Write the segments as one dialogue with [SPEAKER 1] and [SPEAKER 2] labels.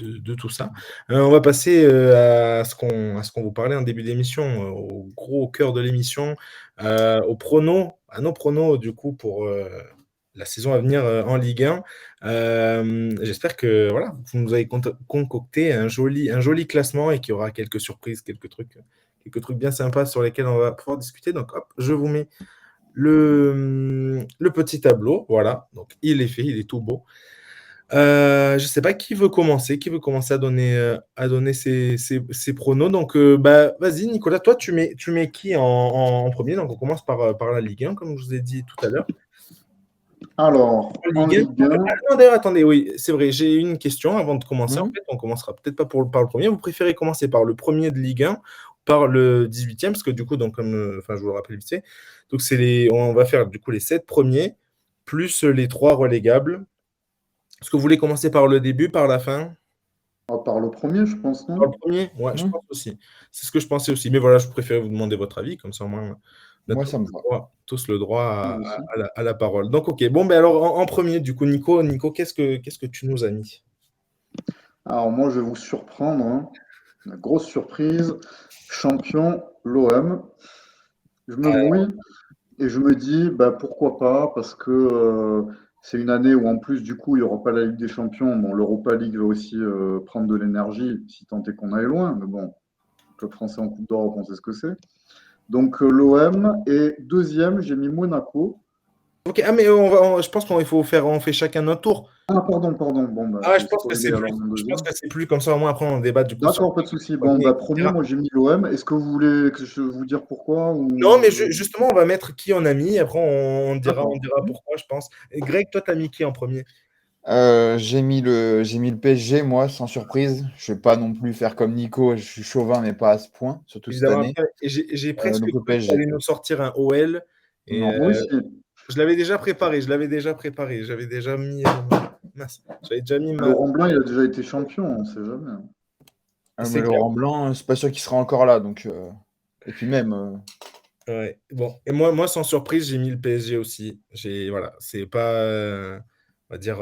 [SPEAKER 1] de tout ça. On va passer à ce qu'on vous parlait en début d'émission, au gros cœur de l'émission, aux pronos, à nos pronos du coup pour la saison à venir en Ligue 1. J'espère que voilà, vous nous avez concocté un joli classement et qu'il y aura quelques surprises, quelques trucs bien sympas sur lesquels on va pouvoir discuter. Donc hop, je vous mets le petit tableau. Voilà, donc il est fait, il est tout beau. Je sais pas qui veut commencer à donner ses pronos. Donc, bah, vas-y, Nicolas, toi, tu mets qui en premier? Donc, on commence par la Ligue 1, comme je vous ai dit tout à l'heure.
[SPEAKER 2] Alors,
[SPEAKER 1] En
[SPEAKER 2] en
[SPEAKER 1] Ligue 1.
[SPEAKER 2] Ligue 1,
[SPEAKER 1] Ah, non, d'ailleurs, attendez, oui, c'est vrai, j'ai une question avant de commencer. En
[SPEAKER 2] hmm,
[SPEAKER 1] fait, on commencera peut-être pas par le premier. Vous préférez commencer par le premier de Ligue 1, par le 18e, parce que du coup, donc, comme, enfin, je vous le rappelle vite fait, donc on va faire du coup les 7 premiers, plus les 3 relégables. Est-ce que vous voulez commencer par le début, par la fin?
[SPEAKER 2] on part le premier, je pense,
[SPEAKER 1] Par
[SPEAKER 2] non?
[SPEAKER 1] le premier? Ouais, je
[SPEAKER 2] Hmm.
[SPEAKER 1] pense aussi. C'est ce que je pensais aussi. Mais voilà, je préférais vous demander votre avis, comme ça au moins on a
[SPEAKER 2] Moi, ça me va.
[SPEAKER 1] tous le droit
[SPEAKER 2] Moi aussi.
[SPEAKER 1] à la parole. Donc ok, bon ben alors en premier, du coup, Nico, qu'est-ce que tu nous as mis?
[SPEAKER 2] Alors, moi, je vais vous surprendre, hein. Une grosse surprise. Champion, l'OM. Je me mouille et je me dis, bah, pourquoi pas, parce que c'est une année où, en plus, du coup, il n'y aura pas la Ligue des Champions. Bon, l'Europa League va aussi prendre de l'énergie, si tant est qu'on aille loin. Mais bon, club français en Coupe d'Europe, on sait ce que c'est. Donc, l'OM. Et deuxième, j'ai mis Monaco.
[SPEAKER 1] Ok, ah mais je pense on fait chacun notre tour.
[SPEAKER 2] Ah, pardon. Bon, bah,
[SPEAKER 1] Ah,
[SPEAKER 2] j'ai spoilé alors mon
[SPEAKER 1] je pense
[SPEAKER 2] deuxième.
[SPEAKER 1] que c'est plus comme ça, au moins après on débat du coup sur
[SPEAKER 2] D'accord, pas de souci.
[SPEAKER 1] le
[SPEAKER 2] Bon,
[SPEAKER 1] premier,
[SPEAKER 2] bah, premier,
[SPEAKER 1] etc.
[SPEAKER 2] moi j'ai mis l'OM. Est-ce que vous voulez que je vous dire pourquoi
[SPEAKER 1] Non, mais
[SPEAKER 2] ou...
[SPEAKER 1] justement, on va mettre qui on a mis, après on
[SPEAKER 2] D'accord.
[SPEAKER 1] dira pourquoi, je pense. Et Greg, toi, t'as mis qui en premier?
[SPEAKER 3] J'ai mis le PSG, moi, sans surprise. Je vais pas non plus faire comme Nico, je suis chauvin, mais pas à ce point, surtout cette
[SPEAKER 1] Évidemment,
[SPEAKER 3] année.
[SPEAKER 1] après, et j'ai presque
[SPEAKER 3] Donc le
[SPEAKER 1] cru que tu allais
[SPEAKER 3] PSG.
[SPEAKER 1] nous sortir un OL. Et
[SPEAKER 2] Non, moi aussi.
[SPEAKER 1] je l'avais déjà préparé, J'avais déjà mis. Mince, j'avais déjà mis ma.
[SPEAKER 2] Laurent Blanc, il a déjà été champion, on sait jamais, hein.
[SPEAKER 1] C'est
[SPEAKER 3] Mais
[SPEAKER 1] clair.
[SPEAKER 3] Laurent Blanc, c'est pas sûr qu'il sera encore là. Donc, et puis même,
[SPEAKER 1] Ouais. Bon, et moi, sans surprise, j'ai mis le PSG aussi. Voilà, c'est pas, on va dire,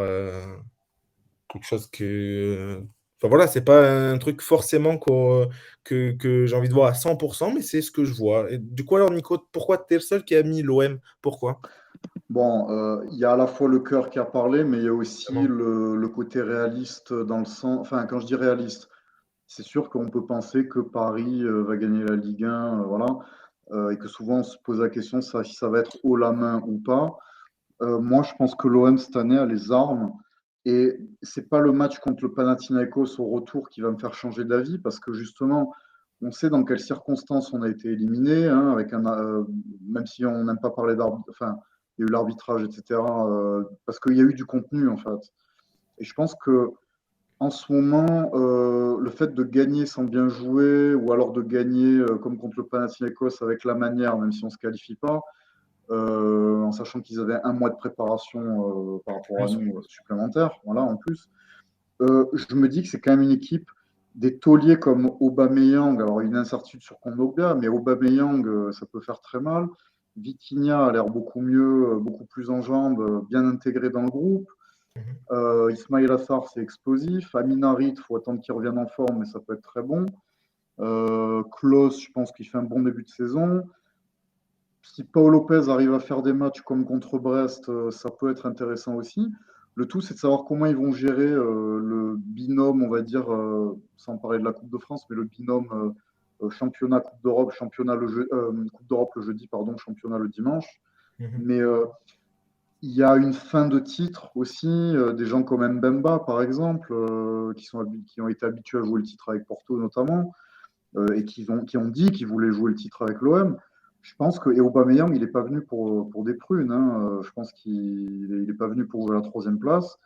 [SPEAKER 1] quelque chose que. Enfin voilà, c'est pas un truc forcément que j'ai envie de voir à 100%, mais c'est ce que je vois. Et du coup, alors, Nico, pourquoi tu es le seul qui a mis l'OM? Pourquoi?
[SPEAKER 2] Bon, il y a à la fois le cœur qui a parlé, mais il y a aussi
[SPEAKER 1] Vraiment.
[SPEAKER 2] le côté réaliste dans le sens... Enfin, quand je dis réaliste, c'est sûr qu'on peut penser que Paris va gagner la Ligue 1, voilà, et que souvent on se pose la question si ça va être haut la main ou pas. Moi, je pense que l'OM cette année a les armes et c'est pas le match contre le Panathinaikos au retour qui va me faire changer d'avis parce que justement, on sait dans quelles circonstances on a été éliminé, hein, même si on n'aime pas parler d'arbitre, enfin, il y a eu l'arbitrage, etc. Parce qu'il y a eu du contenu en fait. Et je pense que en ce moment, le fait de gagner sans bien jouer ou alors de gagner comme contre le Panathinaikos avec la manière, même si on ne se qualifie pas, en sachant qu'ils avaient un mois de préparation par rapport à
[SPEAKER 1] Plus.
[SPEAKER 2] nous supplémentaire, voilà, en plus. Je me dis que c'est quand même une équipe des tauliers comme Aubameyang. Alors, il y a une incertitude sur Kondogbia, mais Aubameyang, ça peut faire très mal. Vitinha a l'air beaucoup mieux, beaucoup plus en jambes, bien intégré dans le groupe.
[SPEAKER 1] Mhm.
[SPEAKER 2] Ismail Assar, c'est explosif. Amin Harit, il faut attendre qu'il revienne en forme, mais ça peut être très bon. Klose, je pense qu'il fait un bon début de saison. Si Paul Lopez arrive à faire des matchs comme contre Brest, ça peut être intéressant aussi. Le tout, c'est de savoir comment ils vont gérer le binôme, on va dire, sans parler de la Coupe de France, mais le binôme championnat Coupe d'Europe, Coupe d'Europe le jeudi, pardon, championnat le dimanche.
[SPEAKER 1] Mhm.
[SPEAKER 2] Mais il y a une fin de titre aussi, des gens comme Mbemba, par exemple, qui ont été habitués à jouer le titre avec Porto notamment, et qui ont dit qu'ils voulaient jouer le titre avec l'OM. Je pense que et Aubameyang, il n'est pas venu pour des prunes, hein. Je pense qu'il n'est pas venu pour jouer la troisième place.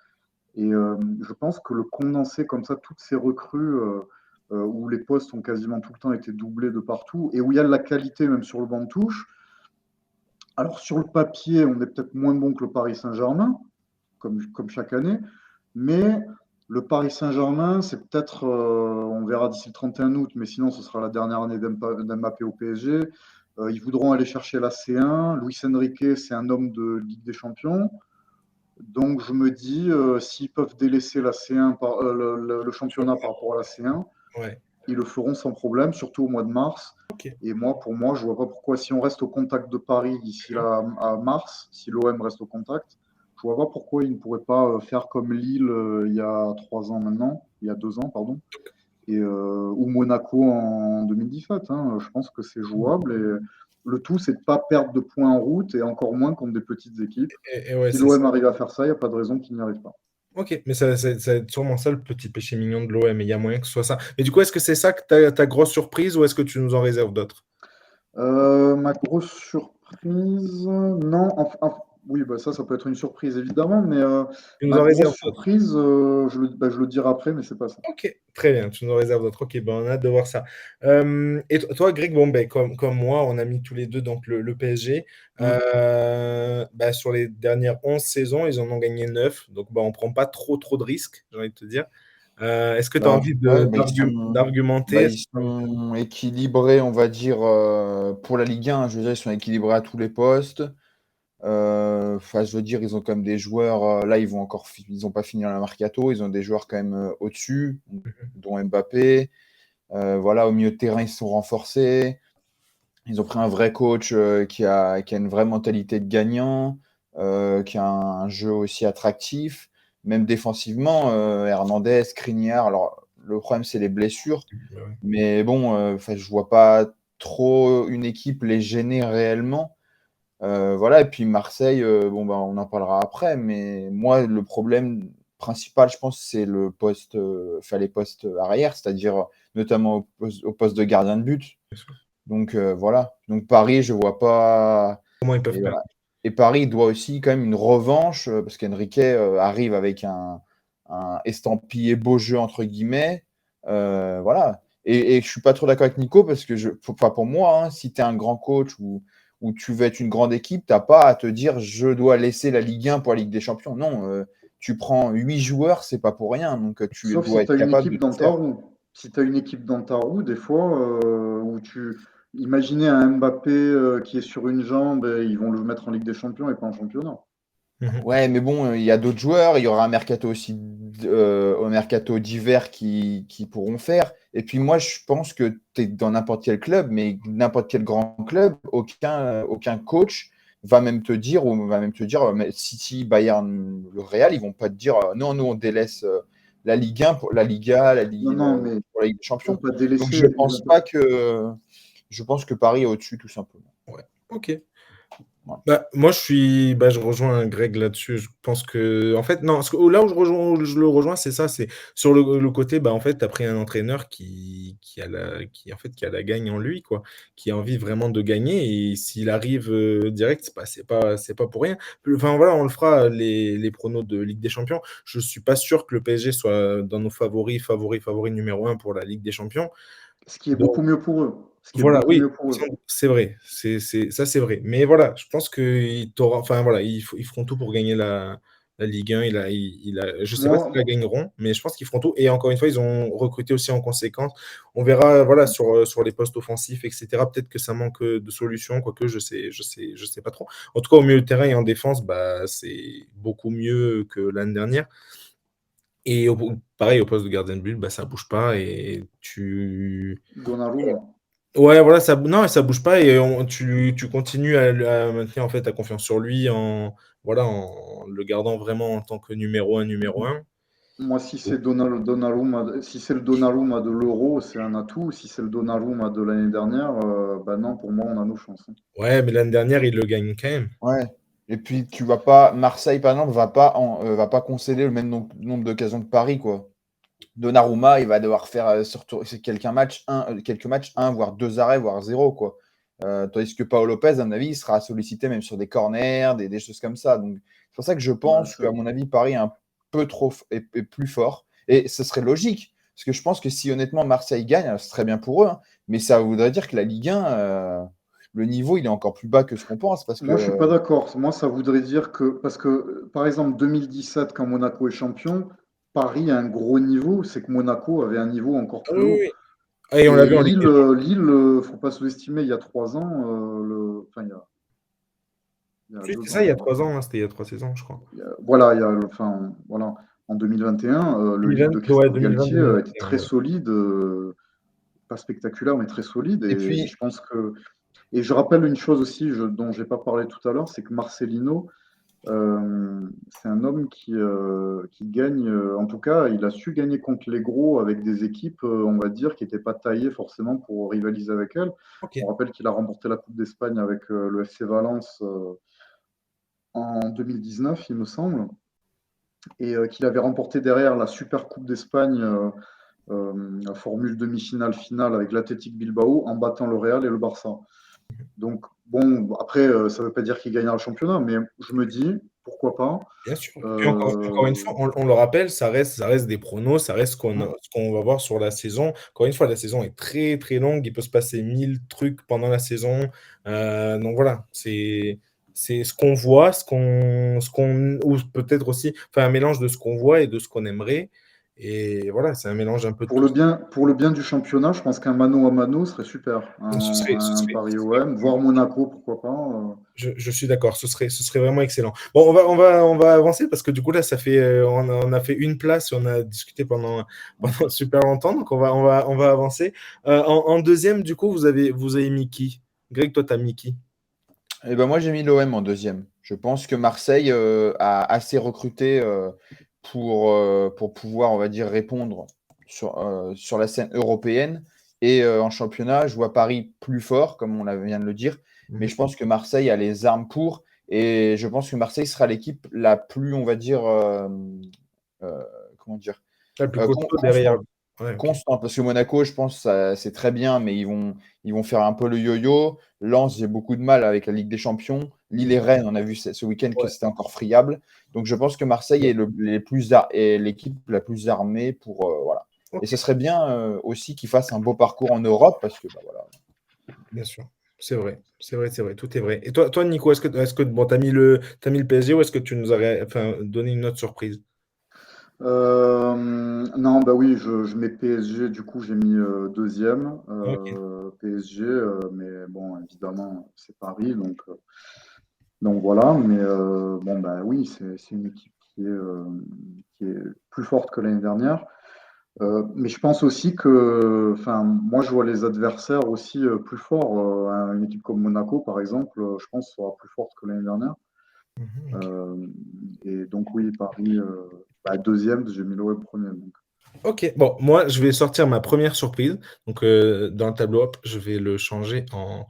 [SPEAKER 2] Et je pense que le condenser comme ça, toutes ces recrues où les postes ont quasiment tout le temps été doublés de partout et où il y a de la qualité même sur le banc de touche. Alors sur le papier, on est peut-être moins bon que le Paris Saint-Germain, comme chaque année, mais le Paris Saint-Germain, c'est peut-être, on verra d'ici le 31 août, mais sinon ce sera la dernière année d'Mbappé au PSG. Ils voudront aller chercher la C1. Luis Enrique, c'est un homme de Ligue des Champions. Donc je me dis, s'ils peuvent délaisser la C1 le championnat par rapport à la C1,
[SPEAKER 1] Ouais.
[SPEAKER 2] ils le feront sans problème, surtout au mois de mars.
[SPEAKER 1] Ok.
[SPEAKER 2] Et moi, pour moi, je vois pas pourquoi, si on reste au contact de Paris d'ici là à mars, si l'OM reste au contact, je vois pas pourquoi ils ne pourraient pas faire comme Lille il y a 3 ans maintenant, il y a 2 ans, pardon, ou Monaco en 2017. Hein. Je pense que c'est jouable. Et le tout, c'est de ne pas perdre de points en route et encore moins contre des petites équipes.
[SPEAKER 1] Et ouais,
[SPEAKER 2] Si
[SPEAKER 1] c'est ça.
[SPEAKER 2] l'OM arrive à faire ça, il n'y a pas de raison qu'il n'y arrive pas.
[SPEAKER 1] Ok, mais ça va être sûrement ça le petit péché mignon de l'OM, il y a moyen que ce soit ça. Mais du coup, est-ce que c'est ça que ta grosse surprise ou est-ce que tu nous en réserves d'autres?
[SPEAKER 2] Ma grosse surprise, non, oui, bah ça peut être une surprise évidemment, mais
[SPEAKER 1] Tu nous
[SPEAKER 2] ma
[SPEAKER 1] en
[SPEAKER 2] grosse
[SPEAKER 1] réserves d'autres.
[SPEAKER 2] surprise, je le dirai après, mais c'est pas ça.
[SPEAKER 1] Ok, très bien, tu nous en réserves d'autres. Ok, ben on a hâte de voir ça. Et toi, Greg, bon, ben, comme moi, on a mis tous les deux donc le PSG.
[SPEAKER 2] Mm.
[SPEAKER 1] Ben, sur les dernières 11 saisons, ils en ont gagné 9. Donc, ben, on ne prend pas trop de risques, j'ai envie de te dire. Est-ce que tu as
[SPEAKER 3] Bah,
[SPEAKER 1] envie
[SPEAKER 3] ouais,
[SPEAKER 1] d'argumenter?
[SPEAKER 3] ils sont équilibrés, on va dire, pour la Ligue 1. Je veux dire, ils sont équilibrés à tous les postes. Enfin, je veux dire, ils ont quand même des joueurs. Là, ils ont pas fini dans la mercato. Ils ont des joueurs quand même au-dessus, dont Mbappé. Voilà, au milieu de terrain, ils se sont renforcés. Ils ont pris un vrai coach qui a une vraie mentalité de gagnant, qui a un jeu aussi attractif. Même défensivement, Hernandez, Skriniar. Alors, le problème, c'est les blessures.
[SPEAKER 1] Ouais.
[SPEAKER 3] Mais bon, enfin, je vois pas trop une équipe les gêner réellement. Voilà, et puis Marseille, bon, bah, on en parlera après, mais moi, le problème principal, je pense, c'est les postes arrière, c'est-à-dire notamment au poste de gardien de but.
[SPEAKER 1] Bien sûr.
[SPEAKER 3] Donc voilà. Donc Paris, je vois pas.
[SPEAKER 1] Comment ils peuvent
[SPEAKER 3] Et,
[SPEAKER 1] perdre?
[SPEAKER 3] voilà. Et Paris doit aussi quand même une revanche, parce qu'Enrique arrive avec un estampillé beau jeu, entre guillemets. Voilà. Et je suis pas trop d'accord avec Nico, parce que, pas pour moi, hein, si tu es un grand coach ou tu veux être une grande équipe, tu n'as pas à te dire je dois laisser la Ligue 1 pour la Ligue des Champions. Non, tu prends 8 joueurs, c'est pas pour rien. Donc tu
[SPEAKER 2] Sauf si
[SPEAKER 3] dois
[SPEAKER 2] tu
[SPEAKER 3] être
[SPEAKER 2] as une
[SPEAKER 3] capable
[SPEAKER 2] équipe
[SPEAKER 3] de
[SPEAKER 2] dans
[SPEAKER 3] tout
[SPEAKER 2] ta
[SPEAKER 3] faire.
[SPEAKER 2] roue. Si tu as une équipe dans ta roue, des fois, imaginez un Mbappé qui est sur une jambe, et ils vont le mettre en Ligue des Champions et pas en championnat.
[SPEAKER 1] Mhm.
[SPEAKER 3] Ouais, mais bon, il y a d'autres joueurs. Il y aura un mercato aussi, au mercato d'hiver qui pourront faire. Et puis moi, je pense que tu es dans n'importe quel club, mais n'importe quel grand club, aucun coach va même te dire, mais City, Bayern, le Real, ils vont pas te dire non, nous on délaisse la Ligue 1 pour la Liga,
[SPEAKER 2] Non, non, mais
[SPEAKER 3] pour la Ligue des
[SPEAKER 2] ils vont
[SPEAKER 3] Champions.
[SPEAKER 2] pas
[SPEAKER 3] Donc
[SPEAKER 2] délaisser.
[SPEAKER 3] je pense que Paris est au-dessus tout simplement.
[SPEAKER 1] Ouais, ok.
[SPEAKER 3] Voilà.
[SPEAKER 1] Moi, je rejoins Greg là-dessus. Je pense que, en fait, non, là où je le rejoins, c'est ça, c'est sur le côté, en fait, tu as pris un entraîneur qui a la gagne en lui, quoi, qui a envie vraiment de gagner. Et s'il arrive direct, c'est pas pour rien. Enfin, voilà, on le fera, les pronos de Ligue des Champions. Je suis pas sûr que le PSG soit dans nos favoris numéro un pour la Ligue des Champions.
[SPEAKER 2] Ce qui est beaucoup mieux pour eux. Ce qui est
[SPEAKER 1] Voilà,
[SPEAKER 2] beaucoup
[SPEAKER 1] oui,
[SPEAKER 2] mieux pour eux.
[SPEAKER 1] c'est vrai, ça c'est vrai. Mais voilà, je pense enfin voilà, ils feront tout pour gagner la Ligue 1. Je sais pas s'ils la
[SPEAKER 2] Moi,
[SPEAKER 1] gagneront, mais je pense qu'ils feront tout. Et encore une fois, ils ont recruté aussi en conséquence. On verra, voilà, sur les postes offensifs, etc. Peut-être que ça manque de solutions, quoique je sais pas trop. En tout cas, au milieu de terrain et en défense, c'est beaucoup mieux que l'année dernière. Et pareil, au poste de gardien de but, ça bouge pas et tu.
[SPEAKER 2] Donnarumma.
[SPEAKER 1] Ouais, voilà, non, ça bouge pas et tu continues à maintenir en fait ta confiance sur lui en le gardant vraiment en tant que numéro un, numéro un.
[SPEAKER 2] Moi, si c'est Donnarumma, si c'est le Donnarumma de l'Euro, c'est un atout. Si c'est le Donnarumma de l'année dernière, non, pour moi, on a nos chances. Hein.
[SPEAKER 1] Ouais, mais l'année dernière, il le gagne quand même.
[SPEAKER 3] Ouais. Et puis tu vas pas, Marseille par exemple, va pas concéder le même nombre d'occasions que Paris, quoi. Donnarumma, il va devoir faire surtout quelques matchs, un, voire deux arrêts, voire zéro, quoi. Tandis que Paolo Lopez, à mon avis, il sera sollicité même sur des corners, des choses comme ça. Donc c'est pour ça que je
[SPEAKER 2] Ouais,
[SPEAKER 3] pense qu'à mon avis, Paris est un peu trop est plus fort. Et ce serait logique, parce que je pense que si honnêtement Marseille gagne, alors, c'est très bien pour eux, hein, mais ça voudrait dire que la Ligue 1, le niveau, il est encore plus bas que ce qu'on pense, parce
[SPEAKER 2] moi, je suis
[SPEAKER 3] que
[SPEAKER 2] pas d'accord. Moi, ça voudrait dire que, parce que, par exemple, 2017, quand Monaco est champion, Paris a un gros niveau, c'est que Monaco avait un niveau encore
[SPEAKER 1] Ah
[SPEAKER 2] plus
[SPEAKER 1] oui, oui,
[SPEAKER 2] haut.
[SPEAKER 1] oui. Ah, et on l'a
[SPEAKER 2] Et
[SPEAKER 1] vu en Ligue
[SPEAKER 2] Lille,
[SPEAKER 1] des Champions.
[SPEAKER 2] faut pas sous-estimer, il y a 3 ans, enfin, Il y a
[SPEAKER 1] Oui, c'est
[SPEAKER 2] 2
[SPEAKER 1] ça, il y
[SPEAKER 2] ans.
[SPEAKER 1] a 3 ans, hein, c'était il y a 3 saisons, je crois.
[SPEAKER 2] Voilà, il y a enfin, voilà, en 2021, le lead
[SPEAKER 1] 2020,
[SPEAKER 2] de
[SPEAKER 1] ouais,
[SPEAKER 2] Christophe Galtier, était
[SPEAKER 1] 2020-2021,
[SPEAKER 2] très
[SPEAKER 1] ouais.
[SPEAKER 2] solide, pas spectaculaire, mais très solide
[SPEAKER 3] Et
[SPEAKER 2] et
[SPEAKER 3] puis,
[SPEAKER 2] je pense que et je rappelle une chose aussi, dont j'ai pas parlé tout à l'heure, c'est que Marcelino, c'est un homme qui gagne, en tout cas, il a su gagner contre les gros avec des équipes, on va dire, qui n'étaient pas taillées forcément pour rivaliser avec elles.
[SPEAKER 1] Ok,
[SPEAKER 2] On rappelle qu'il a remporté la Coupe d'Espagne avec le FC Valence en 2019, il me semble, et qu'il avait remporté derrière la Super Coupe d'Espagne, la formule demi-finale finale avec l'Athletic Bilbao en battant le Real et le Barça. Donc, bon, après, ça ne veut pas dire qu'il gagnera le championnat, mais je me dis, pourquoi pas.
[SPEAKER 1] bien sûr. Et puis encore une
[SPEAKER 2] Euh,
[SPEAKER 1] fois, on le rappelle, ça reste des pronos, ça reste ce qu'on va voir sur la saison. Encore une fois, la saison est très très longue, il peut se passer 1000 trucs pendant la saison. Donc voilà, c'est ce qu'on voit, ou peut-être aussi, enfin un mélange de ce qu'on voit et de ce qu'on aimerait. Et voilà, c'est un mélange un peu de tout ça.
[SPEAKER 2] pour le bien du championnat, je pense qu'un mano à mano serait super.
[SPEAKER 1] Ce
[SPEAKER 2] Un
[SPEAKER 1] serait,
[SPEAKER 2] Paris
[SPEAKER 1] ce serait
[SPEAKER 2] OM, voire Monaco, pourquoi pas.
[SPEAKER 1] Je suis d'accord, ce serait vraiment excellent. Bon, on va avancer parce que du coup, là, on a fait une place et on a discuté pendant super longtemps. Donc, on va avancer. En deuxième, du coup, vous avez mis qui? Greg, toi, tu as mis qui?
[SPEAKER 3] eh ben moi, j'ai mis l'OM en deuxième. Je pense que Marseille a assez recruté pour pouvoir, on va dire, répondre sur la scène européenne. Et en championnat, je vois Paris plus fort, comme vient de le dire. Mais
[SPEAKER 1] Mhm.
[SPEAKER 3] je pense que Marseille a les armes pour. Et je pense que Marseille sera l'équipe la plus, on va dire, comment dire,
[SPEAKER 1] Le plus costaud derrière.
[SPEAKER 3] constante.
[SPEAKER 1] Ouais, ok.
[SPEAKER 3] Constant, parce que Monaco, je pense, c'est très bien, mais ils vont faire un peu le yo-yo. Lens, j'ai beaucoup de mal avec la Ligue des Champions. Lille et Rennes, on a vu ce week-end que
[SPEAKER 1] Ouais.
[SPEAKER 3] c'était encore friable. Donc je pense que Marseille est est l'équipe la plus armée pour voilà. Et
[SPEAKER 1] Ok,
[SPEAKER 3] ce serait bien aussi qu'ils fassent un beau parcours en Europe, parce que bah, voilà.
[SPEAKER 1] bien sûr. C'est vrai, c'est vrai, tout est vrai. Et toi Nico, bon, t'as mis le PSG ou est-ce que tu nous aurais donné une autre surprise?
[SPEAKER 2] Non, bah oui, je mets PSG, du coup, j'ai mis deuxième.
[SPEAKER 1] Ok.
[SPEAKER 2] PSG, mais bon, évidemment, c'est Paris, donc voilà. Mais bon, bah oui, c'est une équipe qui est plus forte que l'année dernière. Mais je pense aussi que, enfin, moi, je vois les adversaires aussi plus forts. Une équipe comme Monaco, par exemple, je pense sera plus forte que l'année dernière.
[SPEAKER 1] Mhm, ok.
[SPEAKER 2] Euh, et donc, oui, Paris, bah, deuxième, j'ai mis l'OM premier. Donc.
[SPEAKER 1] Ok, bon, moi je vais sortir ma première surprise. Donc dans le tableau, hop, je vais le changer en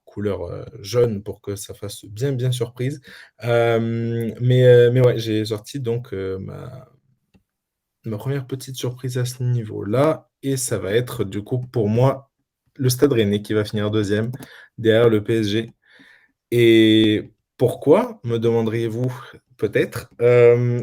[SPEAKER 1] couleur jaune pour que ça fasse bien surprise. Mais ouais, j'ai sorti donc ma première petite surprise à ce niveau-là. Et ça va être du coup pour moi le Stade Rennais qui va finir deuxième derrière le PSG. Et pourquoi, me demanderiez-vous peut-être?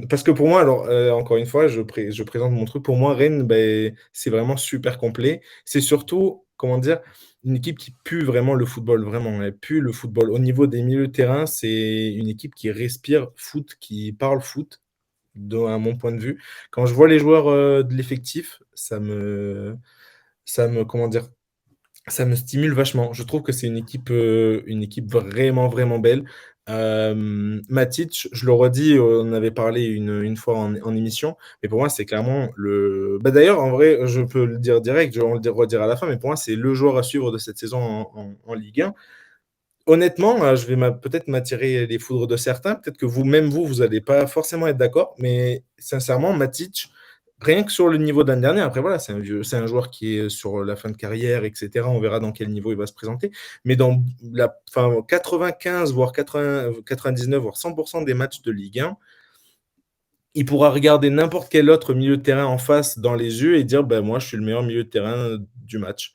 [SPEAKER 1] Parce que pour moi, alors, encore une fois, je présente mon truc. Pour moi, Rennes, ben, c'est vraiment super complet. C'est surtout, comment dire, une équipe qui pue vraiment le football, vraiment. Elle pue le football. Au niveau des milieux de terrain, c'est une équipe qui respire foot, qui parle foot, à mon point de vue. Quand je vois les joueurs de l'effectif, comment dire, ça me stimule vachement. Je trouve que c'est une équipe vraiment belle. Matic, je le redis, on en avait parlé une fois en émission, mais pour moi, c'est clairement le. Bah, d'ailleurs, en vrai, je peux le dire direct, on le redire à la fin, mais pour moi, c'est le joueur à suivre de cette saison en Ligue 1. Honnêtement, je vais peut-être m'attirer les foudres de certains. Peut-être que vous allez pas forcément être d'accord, mais sincèrement, Matic, rien que sur le niveau de l'année dernière, après voilà, c'est un joueur qui est sur la fin de carrière, etc. On verra dans quel niveau il va se présenter. Mais dans 95, voire 80, 99, voire 100% des matchs de Ligue 1, il pourra regarder n'importe quel autre milieu de terrain en face dans les yeux et dire, ben, moi, je suis le meilleur milieu de terrain du match.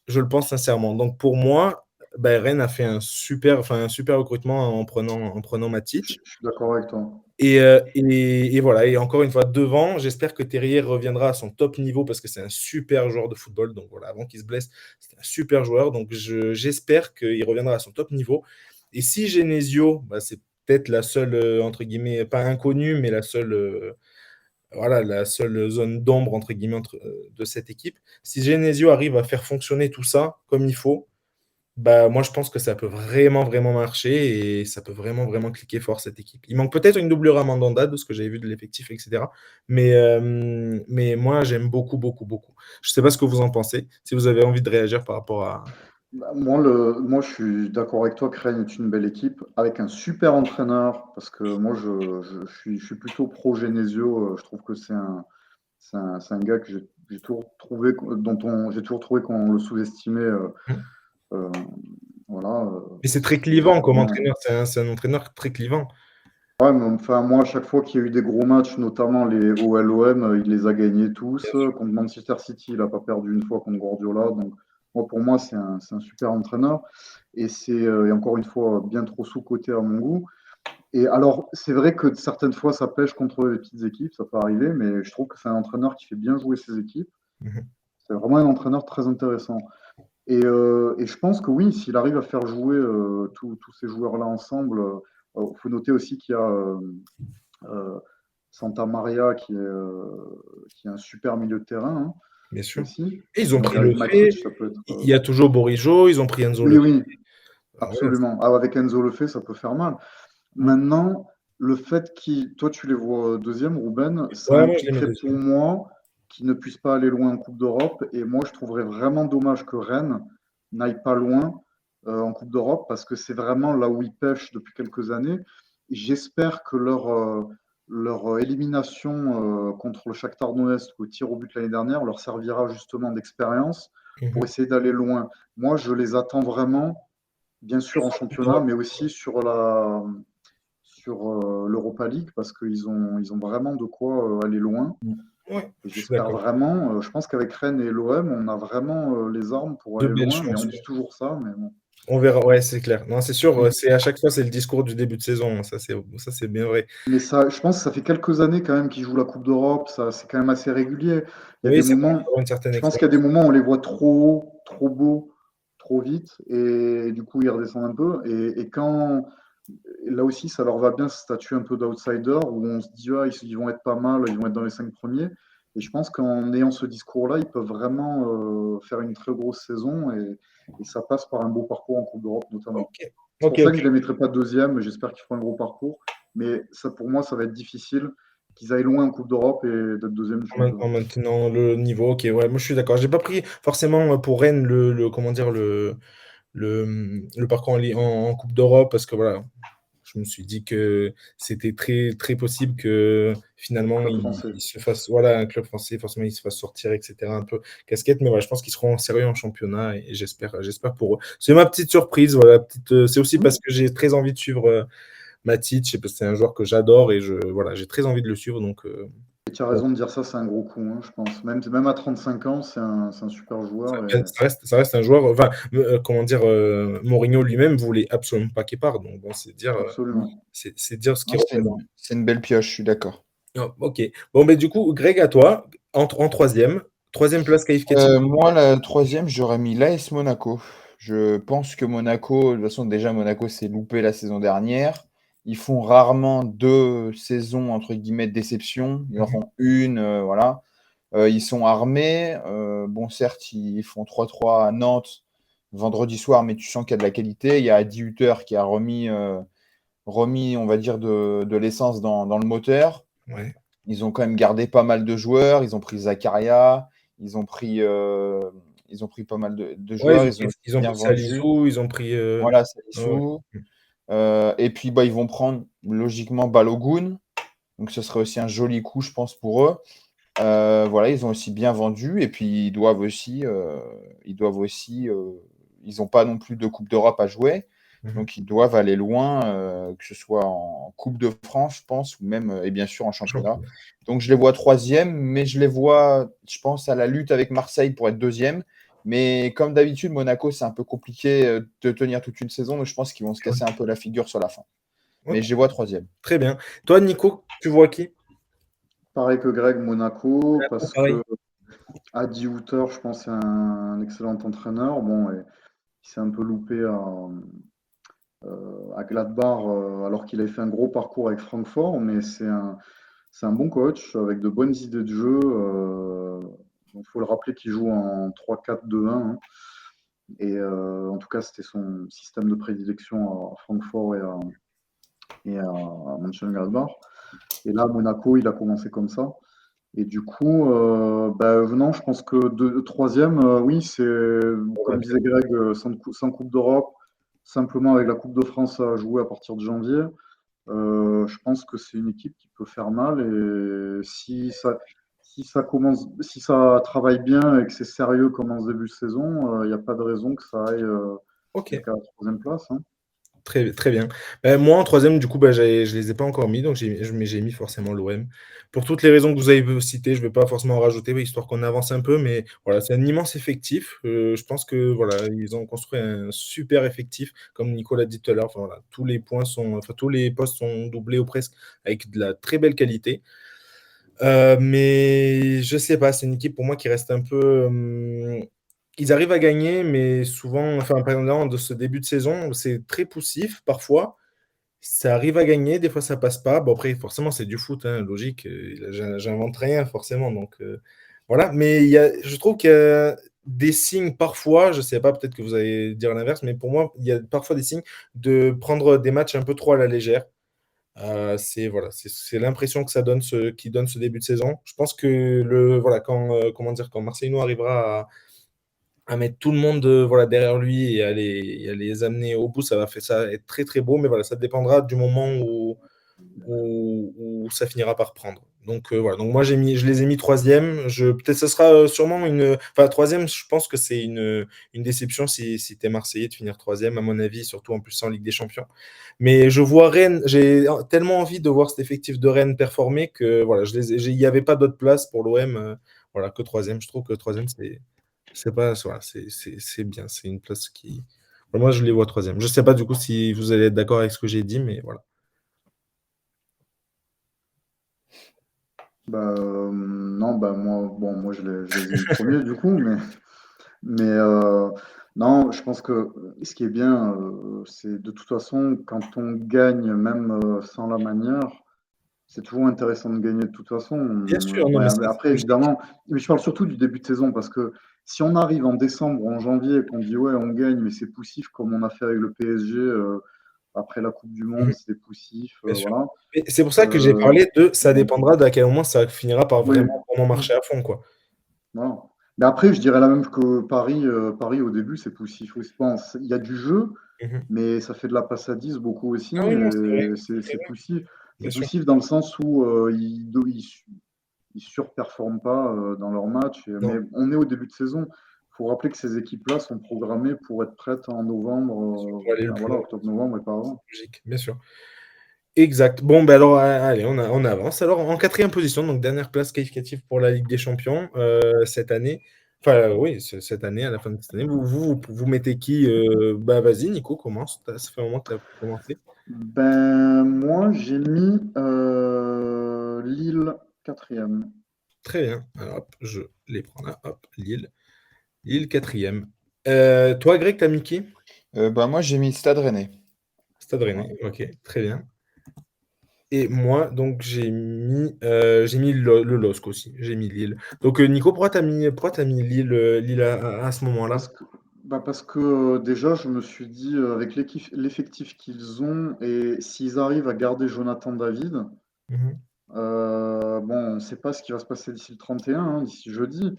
[SPEAKER 1] Je le pense sincèrement. Donc pour moi, bah, Rennes a fait un super recrutement en prenant Matic.
[SPEAKER 2] Je suis d'accord avec toi.
[SPEAKER 1] Et voilà, et encore une fois, devant, j'espère que Terrier reviendra à son top niveau parce que c'est un super joueur de football. Donc voilà, avant qu'il se blesse, c'est un super joueur. Donc j'espère qu'il reviendra à son top niveau. Et si Genesio, bah, c'est peut-être la seule, entre guillemets, pas inconnue, mais voilà, la seule zone d'ombre, entre guillemets, de cette équipe. Si Genesio arrive à faire fonctionner tout ça comme il faut, Bah, moi, je pense que ça peut vraiment, vraiment marcher et ça peut vraiment, vraiment cliquer fort cette équipe. Il manque peut-être une doublure à Mandanda de ce que j'avais vu de l'effectif et cetera, mais moi, j'aime beaucoup, beaucoup, beaucoup. Je sais pas ce que vous en pensez, si vous avez envie de réagir par rapport à
[SPEAKER 2] Bah, moi, je suis d'accord avec toi que Rennes est une belle équipe, avec un super entraîneur, parce que moi, je suis plutôt pro Genesio. Je trouve que c'est un gars que j'ai toujours trouvé, j'ai toujours trouvé qu'on le sous-estimait.
[SPEAKER 1] mmh,
[SPEAKER 2] Euh, voilà,
[SPEAKER 1] mais c'est très
[SPEAKER 2] parce qu'il a
[SPEAKER 1] clivant comme
[SPEAKER 2] vraiment.
[SPEAKER 1] entraîneur, c'est un entraîneur très clivant.
[SPEAKER 2] Ouais, mais enfin, moi, à chaque fois qu'il y a eu des gros matchs, notamment les OLOM, il les a gagnés
[SPEAKER 1] Bien
[SPEAKER 2] tous.
[SPEAKER 1] sûr.
[SPEAKER 2] Contre Manchester City, il n'a pas perdu une fois contre Guardiola. Donc, pour moi, c'est un super entraîneur. Et encore une fois, bien trop sous-coté à mon goût. Et alors, c'est vrai que certaines fois, ça pêche contre les petites équipes, ça peut arriver, mais je trouve que c'est un entraîneur qui fait bien jouer ses équipes.
[SPEAKER 1] Mmh.
[SPEAKER 2] C'est vraiment un entraîneur très intéressant. Et je pense que oui, s'il arrive à faire jouer tous ces joueurs-là ensemble, il faut noter aussi qu'il y a euh, Santa Maria qui est un super milieu de terrain, hein,
[SPEAKER 1] Bien sûr,
[SPEAKER 2] aussi.
[SPEAKER 1] et ils ont
[SPEAKER 2] Donc
[SPEAKER 1] pris
[SPEAKER 2] avec Matic,
[SPEAKER 1] Lefebvre,
[SPEAKER 2] ça peut être.
[SPEAKER 1] il y a toujours Bourigeaud, ils ont pris Enzo
[SPEAKER 2] Oui,
[SPEAKER 1] Lefebvre.
[SPEAKER 2] oui,
[SPEAKER 1] Voilà,
[SPEAKER 2] absolument. Ah, avec Enzo Lefebvre, ça peut faire mal.
[SPEAKER 1] mmh.
[SPEAKER 2] Maintenant, le fait qu'il, toi tu les vois deuxième, Ruben, ça
[SPEAKER 1] Ouais, moi je les mets
[SPEAKER 2] impliquerait pour
[SPEAKER 1] 2e.
[SPEAKER 2] moi qu'ils ne puissent pas aller loin en Coupe d'Europe. Et moi, je trouverais vraiment dommage que Rennes n'aille pas loin en Coupe d'Europe parce que c'est vraiment là où ils pêchent depuis quelques années. Et j'espère que leur élimination contre le Shakhtar Donetsk au tir au but l'année dernière leur servira justement d'expérience pour
[SPEAKER 1] Mmh.
[SPEAKER 2] essayer d'aller loin. Moi, je les attends vraiment, bien sûr en
[SPEAKER 1] Plus en Coupe
[SPEAKER 2] championnat,
[SPEAKER 1] d'Europe.
[SPEAKER 2] mais aussi sur l'Europa League parce qu'ils ont vraiment de quoi aller loin.
[SPEAKER 1] Ouais,
[SPEAKER 2] Et
[SPEAKER 1] je suis
[SPEAKER 2] j'espère
[SPEAKER 1] d'accord.
[SPEAKER 2] vraiment, je pense qu'avec Rennes et l'OM, on a vraiment les armes pour
[SPEAKER 1] De
[SPEAKER 2] aller
[SPEAKER 1] belles
[SPEAKER 2] loin, mais
[SPEAKER 1] chances,
[SPEAKER 2] on
[SPEAKER 1] ouais.
[SPEAKER 2] dit toujours ça, mais bon.
[SPEAKER 1] On verra, ouais, c'est clair. Non, c'est sûr,
[SPEAKER 2] Mm.
[SPEAKER 1] c'est à chaque fois, c'est le discours du début de saison, hein, ça c'est bien vrai.
[SPEAKER 2] Mais ça, je pense que ça fait quelques années quand même qu'ils jouent la Coupe d'Europe, ça, c'est quand même assez régulier. Il y a des
[SPEAKER 1] Oui, c'est pour
[SPEAKER 2] moments,
[SPEAKER 1] avoir une certaine
[SPEAKER 2] je pense qu'il y a des
[SPEAKER 1] expérience.
[SPEAKER 2] moments où on les voit trop haut, trop beau, trop vite, et du coup ils redescendent un peu. Et quand, là aussi, ça leur va bien ce statut un peu d'outsider où on se dit, ah, ils vont être pas mal, ils vont être dans les 5 premiers. Et je pense qu'en ayant ce discours-là, ils peuvent vraiment faire une très grosse saison et ça passe par un beau parcours en Coupe d'Europe notamment.
[SPEAKER 1] OK.
[SPEAKER 2] C'est
[SPEAKER 1] OK,
[SPEAKER 2] pour ça que
[SPEAKER 1] OK.
[SPEAKER 2] je ne les mettrai pas deuxième, j'espère qu'ils feront un gros parcours. Mais ça, pour moi, ça va être difficile qu'ils aillent loin en Coupe d'Europe et d'être deuxième du championnat.
[SPEAKER 1] En maintenant le niveau, OK, ouais, moi je suis d'accord. J'ai pas pris forcément, pour Rennes le comment dire? Le parcours en coupe d'Europe parce que voilà, je me suis dit que c'était très, très possible que finalement
[SPEAKER 2] Club
[SPEAKER 1] il
[SPEAKER 2] français.
[SPEAKER 1] il se fasse voilà, un club français, forcément, il se fasse sortir et cetera un peu casquette, mais voilà, je pense qu'ils seront sérieux en championnat et j'espère pour eux. C'est ma petite surprise, voilà, c'est aussi parce que j'ai très envie de suivre, Matic, parce que c'est un joueur que j'adore et voilà, j'ai très envie de le suivre donc
[SPEAKER 2] Et tu as raison de dire ça, c'est un gros coup, hein, je pense. Même à 35 ans, c'est un super joueur.
[SPEAKER 1] ça reste un joueur, enfin, comment dire? Mourinho lui-même voulait absolument pas qu'il parte, donc bon, c'est dire,
[SPEAKER 2] Absolument.
[SPEAKER 1] c'est dire ce
[SPEAKER 3] Non,
[SPEAKER 1] qu'il
[SPEAKER 3] c'est
[SPEAKER 1] représente.
[SPEAKER 3] une belle pioche, je suis d'accord.
[SPEAKER 1] Oh, OK. Bon, ben du coup, Greg, à toi, en 3e place qualificative.
[SPEAKER 3] Moi, la troisième, j'aurais mis l'AS Monaco. Je pense que Monaco, de toute façon, déjà, Monaco s'est loupé la saison dernière. Ils font rarement 2 saisons, entre guillemets, de déception. Ils en
[SPEAKER 1] Mmh.
[SPEAKER 3] font une, voilà. Ils sont armés. Bon, certes, ils font 3-3 à Nantes vendredi soir, mais tu sens qu'il y a de la qualité. Il y a Adi Hutter qui a remis, on va dire, de l'essence dans le moteur.
[SPEAKER 1] Ouais.
[SPEAKER 3] Ils ont quand même gardé pas mal de joueurs. Ils ont pris Zakaria. Ils ont pris, euh, ils ont pris pas mal de
[SPEAKER 1] Ouais,
[SPEAKER 3] joueurs. Ils ont
[SPEAKER 1] ils ont
[SPEAKER 3] bien
[SPEAKER 1] pris
[SPEAKER 3] vendu.
[SPEAKER 1] Salisu, ils ont pris,
[SPEAKER 3] Voilà,
[SPEAKER 1] ouais, ouais.
[SPEAKER 3] Salissou. Et puis, bah, ils vont prendre logiquement Balogun. Donc, ce serait aussi un joli coup, je pense, pour eux. Voilà, ils ont aussi bien vendu. Et puis, ils n'ont pas non plus de Coupe d'Europe à jouer.
[SPEAKER 1] Mmh.
[SPEAKER 3] Donc, ils doivent aller loin, que ce soit en Coupe de France, je pense, ou même, et bien sûr, en championnat.
[SPEAKER 1] Championnat.
[SPEAKER 3] Donc, je les vois troisième, mais je les vois, je pense, à la lutte avec Marseille pour être deuxième. Mais comme d'habitude, Monaco, c'est un peu compliqué de tenir toute une saison. Donc, je pense qu'ils vont se casser un peu la figure sur la fin.
[SPEAKER 1] OK,
[SPEAKER 3] Mais je les vois troisième.
[SPEAKER 1] très bien. Toi, Nico, tu vois qui?
[SPEAKER 2] Pareil que Greg, Monaco,
[SPEAKER 1] Ah,
[SPEAKER 2] parce
[SPEAKER 1] pareil.
[SPEAKER 2] que Adi Hutter, je pense, c'est un excellent entraîneur. Bon, et il s'est un peu loupé à Gladbach, alors qu'il avait fait un gros parcours avec Francfort, mais c'est un bon coach avec de bonnes idées de jeu. Il faut le rappeler qu'il joue en 3-4-2-1, hein. Et en tout cas, c'était son système de prédilection à Francfort et à Mönchengladbach. Et là, à Monaco, il a commencé comme ça. Et du coup, non, je pense que troisième, oui, c'est
[SPEAKER 1] On va
[SPEAKER 2] comme disait Greg, sans Coupe d'Europe, simplement avec la Coupe de France à jouer à partir de janvier. Je pense que c'est une équipe qui peut faire mal et si ça travaille bien et que c'est sérieux comme en ce début de saison, il n'y a pas de raison que ça aille
[SPEAKER 1] OK.
[SPEAKER 2] jusqu'à la troisième place, hein.
[SPEAKER 1] Très, très bien. Moi, en troisième, du coup, je les ai pas encore mis, donc j'ai mis forcément l'OM. Pour toutes les raisons que vous avez citées, je vais pas forcément en rajouter, histoire qu'on avance un peu, mais voilà, c'est un immense effectif. Je pense que voilà, ils ont construit un super effectif, comme Nicolas dit tout à l'heure. Enfin, voilà, tous les postes sont doublés ou presque, avec de la très belle qualité. Mais je sais pas, c'est une équipe pour moi qui reste un peu. Ils arrivent à gagner, mais souvent, enfin, par exemple, de ce début de saison, c'est très poussif parfois. Ça arrive à gagner, des fois ça passe pas. Bon, après, forcément, c'est du foot, hein, logique. J'invente rien, forcément. Donc, voilà. Mais je trouve qu'il y a des signes parfois, je sais pas, peut-être que vous allez dire l'inverse, mais pour moi, il y a parfois des signes de prendre des matchs un peu trop à la légère. C'est voilà, c'est l'impression que ça donne qui donne ce début de saison. Je pense que voilà, comment dire, quand Marcelino arrivera à mettre tout le monde voilà, derrière lui et à les amener au bout, ça va faire ça être très très beau. Mais voilà, ça dépendra du moment où ça finira par prendre. Donc voilà, donc moi je les ai mis troisième. Peut-être ce sera sûrement enfin troisième. Je pense que c'est une déception si tu es Marseillais de finir troisième, à mon avis, surtout en plus en Ligue des Champions. Mais je vois Rennes, j'ai tellement envie de voir cet effectif de Rennes performer que voilà, il n'y avait pas d'autre place pour l'OM, voilà, que troisième. Je trouve que troisième c'est pas voilà, c'est bien, c'est une place qui. Moi je les vois troisième. Je sais pas du coup si vous allez être d'accord avec ce que j'ai dit, mais voilà.
[SPEAKER 2] Non, moi je les ai mis premiers du coup, mais non, je pense que ce qui est bien, c'est de toute façon, quand on gagne, même sans la manière, c'est toujours intéressant de gagner de toute façon.
[SPEAKER 1] Bien sûr, non,
[SPEAKER 2] Ouais,
[SPEAKER 1] mais
[SPEAKER 2] mais
[SPEAKER 1] c'est
[SPEAKER 2] après,
[SPEAKER 1] logique.
[SPEAKER 2] évidemment, mais je parle surtout du début de saison parce que si on arrive en décembre ou en janvier et qu'on dit ouais, on gagne, mais c'est poussif comme on a fait avec le PSG après la Coupe du Monde,
[SPEAKER 1] Mhm,
[SPEAKER 2] c'était poussif,
[SPEAKER 1] bien sûr.
[SPEAKER 2] voilà.
[SPEAKER 1] Et c'est pour ça que j'ai
[SPEAKER 2] Euh,
[SPEAKER 1] parlé de ça
[SPEAKER 2] bon,
[SPEAKER 1] dépendra d'à quel moment ça finira par
[SPEAKER 2] oui,
[SPEAKER 1] vraiment marcher à fond, quoi.
[SPEAKER 2] voilà. Mais après, je dirais la même que Paris. Paris, au début, c'est poussif aussi. Bon, il y a du jeu,
[SPEAKER 1] Mhm.
[SPEAKER 2] mais ça fait de la passadise beaucoup aussi.
[SPEAKER 1] Ah oui, non, c'est vrai,
[SPEAKER 2] Et
[SPEAKER 1] c'est
[SPEAKER 2] c'est
[SPEAKER 1] vrai,
[SPEAKER 2] poussif. C'est
[SPEAKER 1] bien sûr.
[SPEAKER 2] poussif dans le sens où ils surperforment pas dans leur match. Mais
[SPEAKER 1] Non,
[SPEAKER 2] on est au début de saison. Il faut rappeler que ces équipes-là sont programmées pour être prêtes en novembre,
[SPEAKER 1] pour aller le
[SPEAKER 2] enfin
[SPEAKER 1] plus
[SPEAKER 2] voilà,
[SPEAKER 1] loin
[SPEAKER 2] octobre-novembre et pas
[SPEAKER 1] possible,
[SPEAKER 2] avant.
[SPEAKER 1] c'est logique, bien sûr. Exact. Bon, ben alors, allez, on avance. Alors, en quatrième position, donc dernière place qualificative pour la Ligue des Champions cette année. Enfin, oui, cette année, à la fin de cette année. Vous mettez qui Bah, vas-y, Nico, commence. Ça fait un moment que tu as commencé.
[SPEAKER 2] Ben, moi, j'ai mis Lille quatrième.
[SPEAKER 1] Très bien. Alors, hop, je les prends là. Hop, Lille. Lille, quatrième. Toi, Greg, t'as mis qui?
[SPEAKER 3] Moi, j'ai mis Stade Rennais.
[SPEAKER 1] Stade
[SPEAKER 2] Voilà.
[SPEAKER 1] Rennais. Ok, très bien. Et moi, donc, j'ai mis le LOSC aussi. J'ai mis Lille. Donc, Nico, pourquoi t'as mis Lille, Lille à ce moment-là?
[SPEAKER 2] Parce que, parce que déjà, je me suis dit, avec l'effectif qu'ils ont, et s'ils arrivent à garder Jonathan David,
[SPEAKER 1] Mhm.
[SPEAKER 2] bon, on ne sait pas ce qui va se passer d'ici le 31, hein, d'ici jeudi,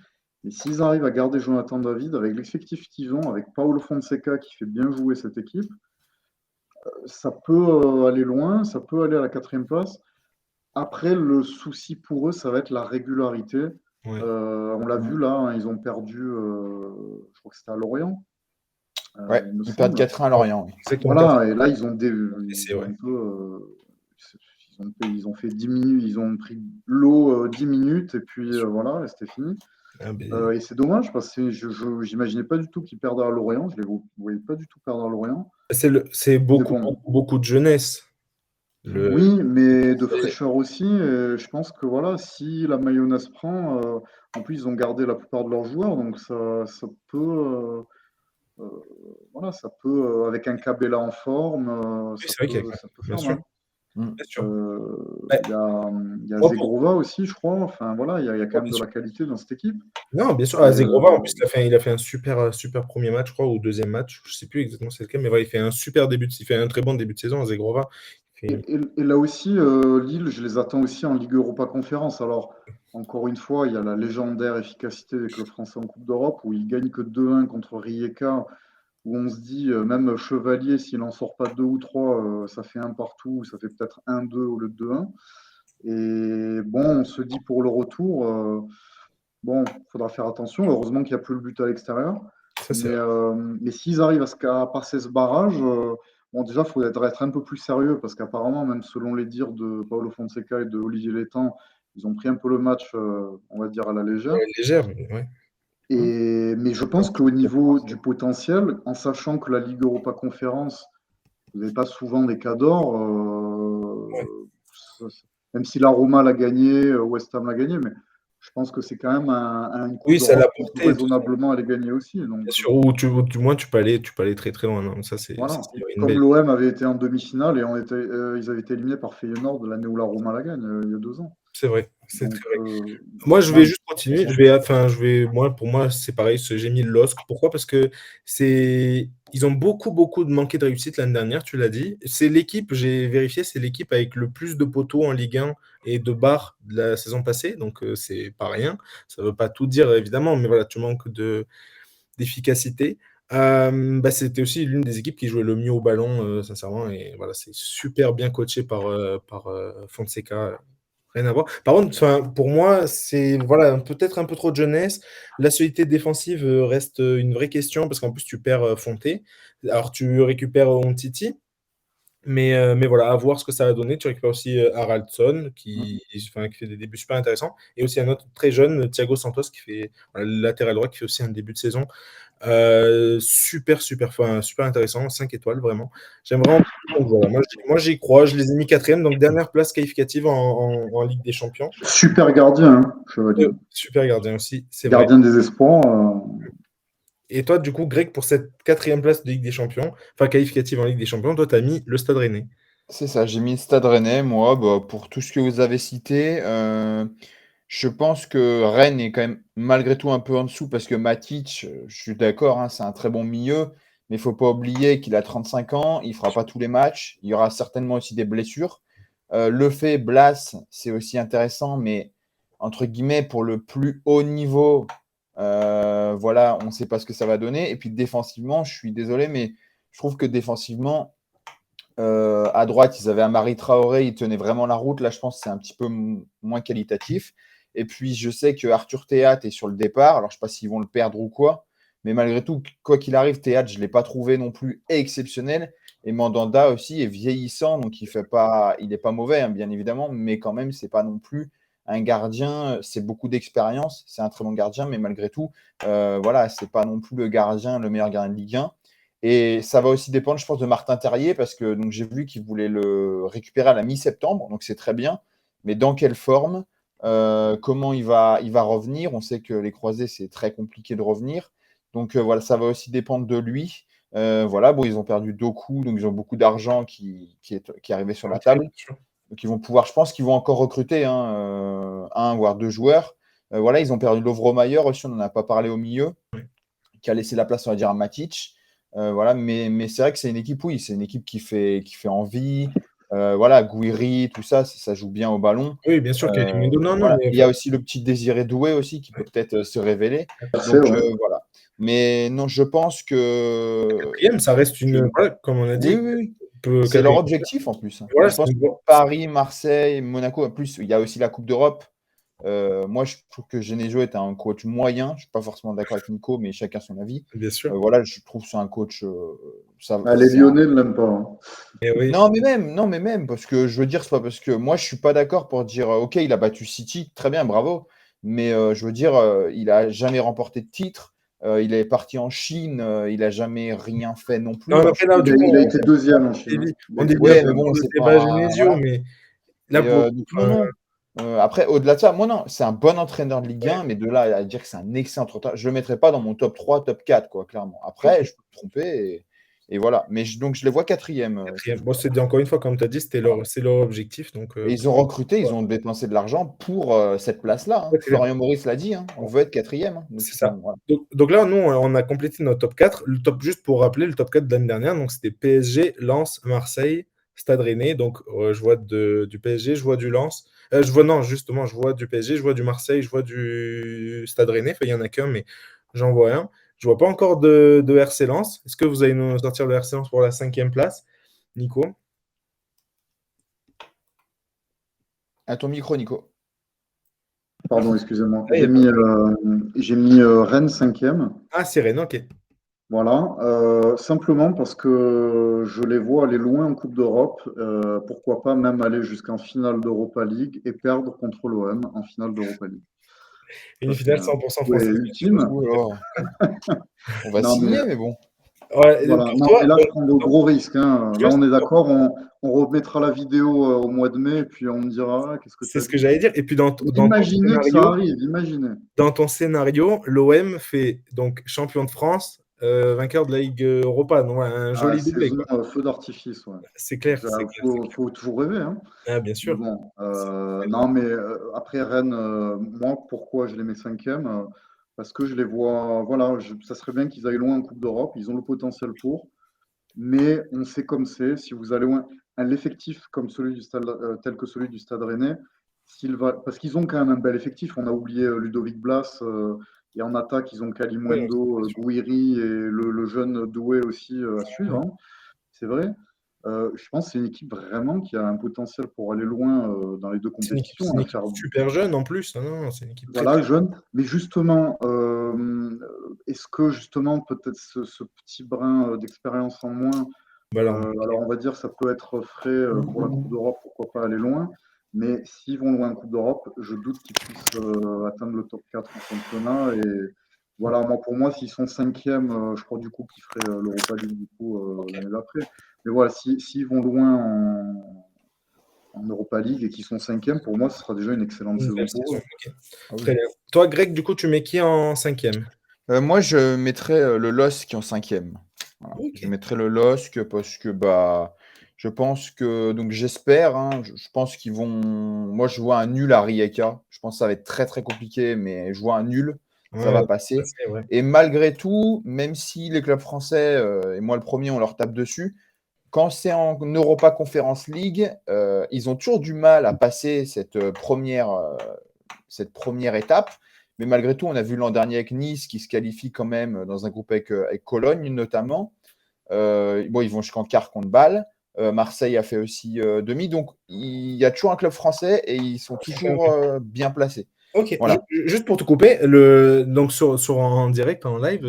[SPEAKER 2] mais s'ils arrivent à garder Jonathan David, avec l'effectif qu'ils ont, avec Paulo Fonseca qui fait bien jouer cette équipe, ça peut aller loin, ça peut aller à la quatrième place. Après, le souci pour eux, ça va être la régularité.
[SPEAKER 1] Ouais.
[SPEAKER 2] On l'a vu là, hein, ils ont perdu, je crois que c'était à Lorient,
[SPEAKER 3] Ouais,
[SPEAKER 2] il me
[SPEAKER 3] ils perdent
[SPEAKER 2] semble.
[SPEAKER 3] 4-1 à Lorient. Oui.
[SPEAKER 1] Exactement, 4
[SPEAKER 2] Voilà, et là,
[SPEAKER 1] blessés,
[SPEAKER 2] ils ont
[SPEAKER 1] ouais.
[SPEAKER 2] un peu, ils ont fait 10 minutes, ils ont pris l'eau 10 minutes, et puis voilà, et c'était fini.
[SPEAKER 1] Ah, ben,
[SPEAKER 2] Et c'est dommage, parce que j'imaginais pas du tout qu'ils perdaient à Lorient, je les voyais pas du tout perdre à Lorient.
[SPEAKER 1] c'est
[SPEAKER 2] Mais
[SPEAKER 1] beaucoup,
[SPEAKER 2] bon,
[SPEAKER 1] beaucoup, beaucoup de jeunesse. Le...
[SPEAKER 2] oui, mais de fraîcheur aussi. Je pense que voilà, si la mayonnaise prend, en plus ils ont gardé la plupart de leurs joueurs, donc ça peut, voilà, ça peut avec un Cabella en forme,
[SPEAKER 1] Oui, c'est vrai qu'il y a
[SPEAKER 2] ça peut
[SPEAKER 1] bien
[SPEAKER 2] faire
[SPEAKER 1] sûr.
[SPEAKER 2] mal.
[SPEAKER 1] Bien sûr.
[SPEAKER 2] Il y a
[SPEAKER 1] Moi,
[SPEAKER 2] Zegrova aussi, je crois. Enfin, voilà, il y a quand même
[SPEAKER 1] bien
[SPEAKER 2] de
[SPEAKER 1] sûr.
[SPEAKER 2] la qualité dans cette équipe.
[SPEAKER 1] Non, bien sûr,
[SPEAKER 2] Et,
[SPEAKER 1] Zegrova, en plus, il a fait un super premier match, je crois, ou deuxième match, je sais plus exactement c'est lequel, mais voilà, il fait un super début, il fait un très bon début de saison, Zegrova.
[SPEAKER 2] et là aussi, Lille, je les attends aussi en Ligue Europa Conférence. Alors, encore une fois, il y a la légendaire efficacité avec le Français en Coupe d'Europe, où ils gagnent que 2-1 contre Rijeka, où on se dit, même Chevalier, s'il n'en sort pas 2 ou 3, ça fait un partout, ça fait peut-être 1-2 au lieu de 2-1. Et bon, on se dit pour le retour, bon, il faudra faire attention. Heureusement qu'il n'y a plus le but à l'extérieur.
[SPEAKER 1] Ça, c'est vrai.
[SPEAKER 2] Mais s'ils arrivent à passer ce barrage, bon, déjà, il faudrait être un peu plus sérieux parce qu'apparemment, même selon les dires de Paulo Fonseca et de Olivier Létang, ils ont pris un peu le match, on va dire, à la légère.
[SPEAKER 1] Légère, ouais.
[SPEAKER 2] Mais je pense qu'au niveau du potentiel, en sachant que la Ligue Europa Conférence, vous n'avez pas souvent des cas d'or,
[SPEAKER 1] Ouais.
[SPEAKER 2] même si la Roma l'a gagné, West Ham l'a gagné, mais je pense que c'est quand même une Coupe
[SPEAKER 1] Oui, ça l'a
[SPEAKER 2] d'Europe qu'on peut
[SPEAKER 1] porté, tout ça.
[SPEAKER 2] raisonnablement aller gagner aussi. Donc
[SPEAKER 1] Bien sûr, ou du moins, tu peux aller très très loin. Non, ça, c'est
[SPEAKER 2] voilà.
[SPEAKER 1] une
[SPEAKER 2] Comme
[SPEAKER 1] belle.
[SPEAKER 2] l'OM avait été en demi-finale et ils avaient été éliminés par Feyenoord de l'année où la Roma la gagne, il y a 2 ans.
[SPEAKER 1] C'est vrai, c'est
[SPEAKER 2] Donc
[SPEAKER 1] très vrai. Moi, je vais
[SPEAKER 2] non,
[SPEAKER 1] juste continuer. Pour moi, c'est pareil. J'ai mis le LOSC. Pourquoi? Parce que ils ont beaucoup de manqué de réussite l'année dernière. Tu l'as dit. C'est l'équipe. J'ai vérifié. C'est l'équipe avec le plus de poteaux en Ligue 1 et de barres de la saison passée. Donc, c'est pas rien. Ça veut pas tout dire évidemment, mais voilà, tu manques d'efficacité. C'était aussi l'une des équipes qui jouait le mieux au ballon, sincèrement. Et voilà, c'est super bien coaché par Fonseca. Rien à voir. Par contre, pour moi, c'est voilà, peut-être un peu trop de jeunesse. La solidité défensive reste une vraie question parce qu'en plus, tu perds Fonté. Alors, tu récupères Umtiti, mais voilà, à voir ce que ça va donner. Tu récupères aussi Haraldsson qui fait des débuts super intéressants. Et aussi un autre très jeune, Thiago Santos, qui fait voilà, le latéral droit, qui fait aussi un début de saison super intéressant, 5 étoiles vraiment. J'aime vraiment. Donc voilà, moi j'y crois, je les ai mis quatrième, donc dernière place qualificative en Ligue des Champions.
[SPEAKER 2] super gardien, hein, Chevalier.
[SPEAKER 1] Super gardien aussi, c'est vrai.
[SPEAKER 2] Gardien des espoirs.
[SPEAKER 1] Et toi, du coup, Greg, pour cette quatrième place de Ligue des Champions, enfin qualificative en Ligue des Champions, toi, tu as mis le Stade Rennais.
[SPEAKER 3] C'est ça, j'ai mis le Stade Rennais, moi, pour tout ce que vous avez cité. Je pense que Rennes est quand même malgré tout un peu en dessous parce que Matic, je suis d'accord, hein, c'est un très bon milieu, mais il ne faut pas oublier qu'il a 35 ans, il ne fera pas tous les matchs, il y aura certainement aussi des blessures. Le fait Blas, c'est aussi intéressant, mais entre guillemets, pour le plus haut niveau, voilà, on ne sait pas ce que ça va donner. Et puis défensivement, je suis désolé, mais je trouve que défensivement, à droite, ils avaient Amari Traoré, il tenait vraiment la route. Là, je pense que c'est un petit peu moins qualitatif. Et puis, je sais que Arthur Théat est sur le départ. Alors, je ne sais pas s'ils vont le perdre ou quoi. Mais malgré tout, quoi qu'il arrive, Théat, je ne l'ai pas trouvé non plus exceptionnel. Et Mandanda aussi est vieillissant, donc il n'est pas mauvais, hein, bien évidemment, mais quand même, ce n'est pas non plus un gardien. C'est beaucoup d'expérience. C'est un très bon gardien, mais malgré tout, voilà, ce n'est pas non plus le meilleur gardien de Ligue 1. Et ça va aussi dépendre, je pense, de Martin Terrier, parce que donc, j'ai vu qu'il voulait le récupérer à la mi-septembre, donc c'est très bien. Mais dans quelle forme comment il va revenir? On sait que les croisés, c'est très compliqué de revenir. Donc voilà, ça va aussi dépendre de lui. Voilà, bon, ils ont perdu Doku, donc ils ont beaucoup d'argent qui est arrivé sur la
[SPEAKER 1] Ok,
[SPEAKER 3] table.
[SPEAKER 1] bien sûr.
[SPEAKER 3] Donc ils vont pouvoir, je pense qu'ils vont encore recruter un, voire deux joueurs. Voilà, ils ont perdu Lovro-Mayer aussi, on n'en a pas parlé au milieu, qui a laissé la place, on va dire, à Matic. Voilà, mais c'est vrai que c'est une équipe, oui, c'est une équipe qui fait envie. Voilà, Gouiri, tout ça, ça joue bien au ballon.
[SPEAKER 1] Oui, bien sûr, Kalimundo, non, non,
[SPEAKER 3] Voilà.
[SPEAKER 1] mais
[SPEAKER 3] Il y a aussi le petit Désiré Doué aussi qui peut peut-être se révéler.
[SPEAKER 2] C'est
[SPEAKER 3] Donc
[SPEAKER 2] ouais.
[SPEAKER 3] voilà. Mais non, je pense que
[SPEAKER 1] quatrième, ça reste voilà, comme on a
[SPEAKER 3] oui,
[SPEAKER 1] dit,
[SPEAKER 3] oui, oui.
[SPEAKER 1] peut
[SPEAKER 3] C'est leur
[SPEAKER 1] qualifier.
[SPEAKER 3] objectif en plus.
[SPEAKER 1] Voilà,
[SPEAKER 3] Je pense que Paris, Marseille, Monaco, en plus, il y a aussi la Coupe d'Europe. Moi, je trouve que Genesio est un coach moyen. Je ne suis pas forcément d'accord avec Nico, mais chacun son avis.
[SPEAKER 1] bien sûr.
[SPEAKER 3] Voilà, je trouve que c'est un coach.
[SPEAKER 2] Les Lyonnais ne l'aiment pas, hein.
[SPEAKER 1] Et oui,
[SPEAKER 3] Non, mais même, parce que je veux dire, c'est pas parce que moi, je suis pas d'accord pour dire, OK, il a battu City, très bien, bravo. Mais je veux dire, il a jamais remporté de titre. Il est parti en Chine, il a jamais rien fait non plus.
[SPEAKER 1] non,
[SPEAKER 3] Enfin,
[SPEAKER 1] après là, du coup,
[SPEAKER 2] Il a été deuxième en Chine, hein. Il a
[SPEAKER 1] on
[SPEAKER 2] été
[SPEAKER 1] dévie un
[SPEAKER 3] ouais,
[SPEAKER 1] peu
[SPEAKER 3] mais
[SPEAKER 2] deuxième.
[SPEAKER 3] bon,
[SPEAKER 1] sur le
[SPEAKER 3] c'est
[SPEAKER 1] débat
[SPEAKER 3] pas.
[SPEAKER 1] Genesio,
[SPEAKER 3] Voilà.
[SPEAKER 1] mais là,
[SPEAKER 3] Et
[SPEAKER 1] pour
[SPEAKER 3] donc, non, non. Après, au-delà de ça, moi, non, c'est un bon entraîneur de Ligue 1, mais de là à dire que c'est un excellent entraîneur, je ne le mettrai pas dans mon top 3, top 4, quoi, clairement. Après, je peux me tromper. Et voilà. Mais donc, je les vois quatrième.
[SPEAKER 1] Bon, c'est encore une fois, comme tu as dit, c'est leur objectif. Donc,
[SPEAKER 3] Et ils ont recruté, ils ont dépensé de l'argent pour cette place-là.
[SPEAKER 1] ouais,
[SPEAKER 3] Florian Maurice l'a dit, on veut être quatrième. Donc,
[SPEAKER 1] c'est ça. Donc là, nous, on a complété notre top 4. Juste pour rappeler, le top 4 de l'année dernière, donc c'était PSG, Lens, Marseille, Stade Rennais. Donc, je vois du PSG, je vois du Lens. Justement, je vois du PSG, je vois du Marseille, je vois du Stade Rennais. Enfin, il n'y en a qu'un, mais j'en vois un. Je vois pas encore de RC Lens. Est-ce que vous allez nous sortir le RC Lens pour la 5e place, Nico?
[SPEAKER 3] À ton micro, Nico.
[SPEAKER 2] Pardon, excusez-moi. J'ai mis Rennes 5e.
[SPEAKER 1] Ah, c'est Rennes, ok.
[SPEAKER 2] Voilà, simplement parce que je les vois aller loin en Coupe d'Europe, pourquoi pas même aller jusqu'en finale d'Europa League et perdre contre l'OM en finale d'Europa League.
[SPEAKER 1] Une finale 100%
[SPEAKER 2] Ouais,
[SPEAKER 1] française.
[SPEAKER 2] ultime.
[SPEAKER 3] On va
[SPEAKER 2] Non,
[SPEAKER 3] signer, mais bon.
[SPEAKER 1] Ouais,
[SPEAKER 2] voilà.
[SPEAKER 1] pour
[SPEAKER 2] Non,
[SPEAKER 1] toi,
[SPEAKER 2] et là, je prends de gros risques, hein. Là,
[SPEAKER 1] juste,
[SPEAKER 2] on est d'accord, on remettra la vidéo au mois de mai, et puis on me dira qu'est-ce que tu
[SPEAKER 1] c'est
[SPEAKER 2] as
[SPEAKER 1] ce que
[SPEAKER 2] dit.
[SPEAKER 1] j'allais dire. Et puis
[SPEAKER 2] Imaginez que ça arrive, imaginez.
[SPEAKER 1] dans ton scénario, l'OM fait donc champion de France, vainqueur de la Ligue Europa. Donc, ouais, un joli doublé,
[SPEAKER 2] Saison
[SPEAKER 1] quoi.
[SPEAKER 2] feu d'artifice, ouais.
[SPEAKER 1] C'est clair,
[SPEAKER 2] Il
[SPEAKER 1] c'est clair.
[SPEAKER 2] faut toujours rêver, hein.
[SPEAKER 1] Ah, bien
[SPEAKER 2] Mais
[SPEAKER 1] sûr.
[SPEAKER 2] bon, non, mais après Rennes, moi, pourquoi je les mets 5e? Parce que je les vois, voilà, ça serait bien qu'ils aillent loin en Coupe d'Europe, ils ont le potentiel pour, mais on sait comme c'est, si vous allez loin, l'effectif comme celui du stade, tel que celui du Stade Rennais, parce qu'ils ont quand même un bel effectif, on a oublié Ludovic Blas, et en attaque, ils ont
[SPEAKER 1] Oui,
[SPEAKER 2] Kalimundo, Gouiri et le jeune Doué aussi à suivre, hein, c'est vrai. Je pense que c'est une équipe vraiment qui a un potentiel pour aller loin dans les deux compétitions.
[SPEAKER 1] c'est une équipe super jeune en plus. Non, c'est une équipe très,
[SPEAKER 2] Voilà,
[SPEAKER 1] très
[SPEAKER 2] jeune. Mais justement, est-ce que justement peut-être ce petit brin d'expérience en moins,
[SPEAKER 1] voilà.
[SPEAKER 2] alors on va dire ça peut être frais pour la Coupe d'Europe, pourquoi pas aller loin. Mais s'ils vont loin en Coupe d'Europe, je doute qu'ils puissent atteindre le top 4 en championnat. Et voilà, pour moi, s'ils sont 5e, je crois du coup qu'ils feraient l'Europa League du coup l'année d'après. Mais voilà, s'ils vont loin en Europa League et qu'ils sont 5e, pour moi, ce sera déjà une excellente saison pour eux.
[SPEAKER 1] Okay. Très bien. Toi, Greg, du coup, tu mets qui en 5e?
[SPEAKER 3] Moi, je mettrais le LOSC en 5e. Voilà.
[SPEAKER 1] Okay.
[SPEAKER 3] Je mettrais le LOSC parce que je pense que, donc j'espère, je pense qu'ils vont. Moi, je vois un nul à Rijeka. Je pense que ça va être très très compliqué, mais je vois un nul. Ça va passer.
[SPEAKER 1] Ouais.
[SPEAKER 3] Et malgré tout, même si les clubs français, et moi le premier, on leur tape dessus, quand c'est en Europa Conference League, ils ont toujours du mal à passer cette première étape. Mais malgré tout, on a vu l'an dernier avec Nice qui se qualifie quand même dans un groupe avec Cologne notamment. Ils vont jusqu'en quart contre Bâle. Marseille a fait aussi demi. Donc, il y a toujours un club français et ils sont toujours bien placés.
[SPEAKER 1] Ok,
[SPEAKER 3] voilà.
[SPEAKER 1] Juste pour te couper, donc en direct, en live,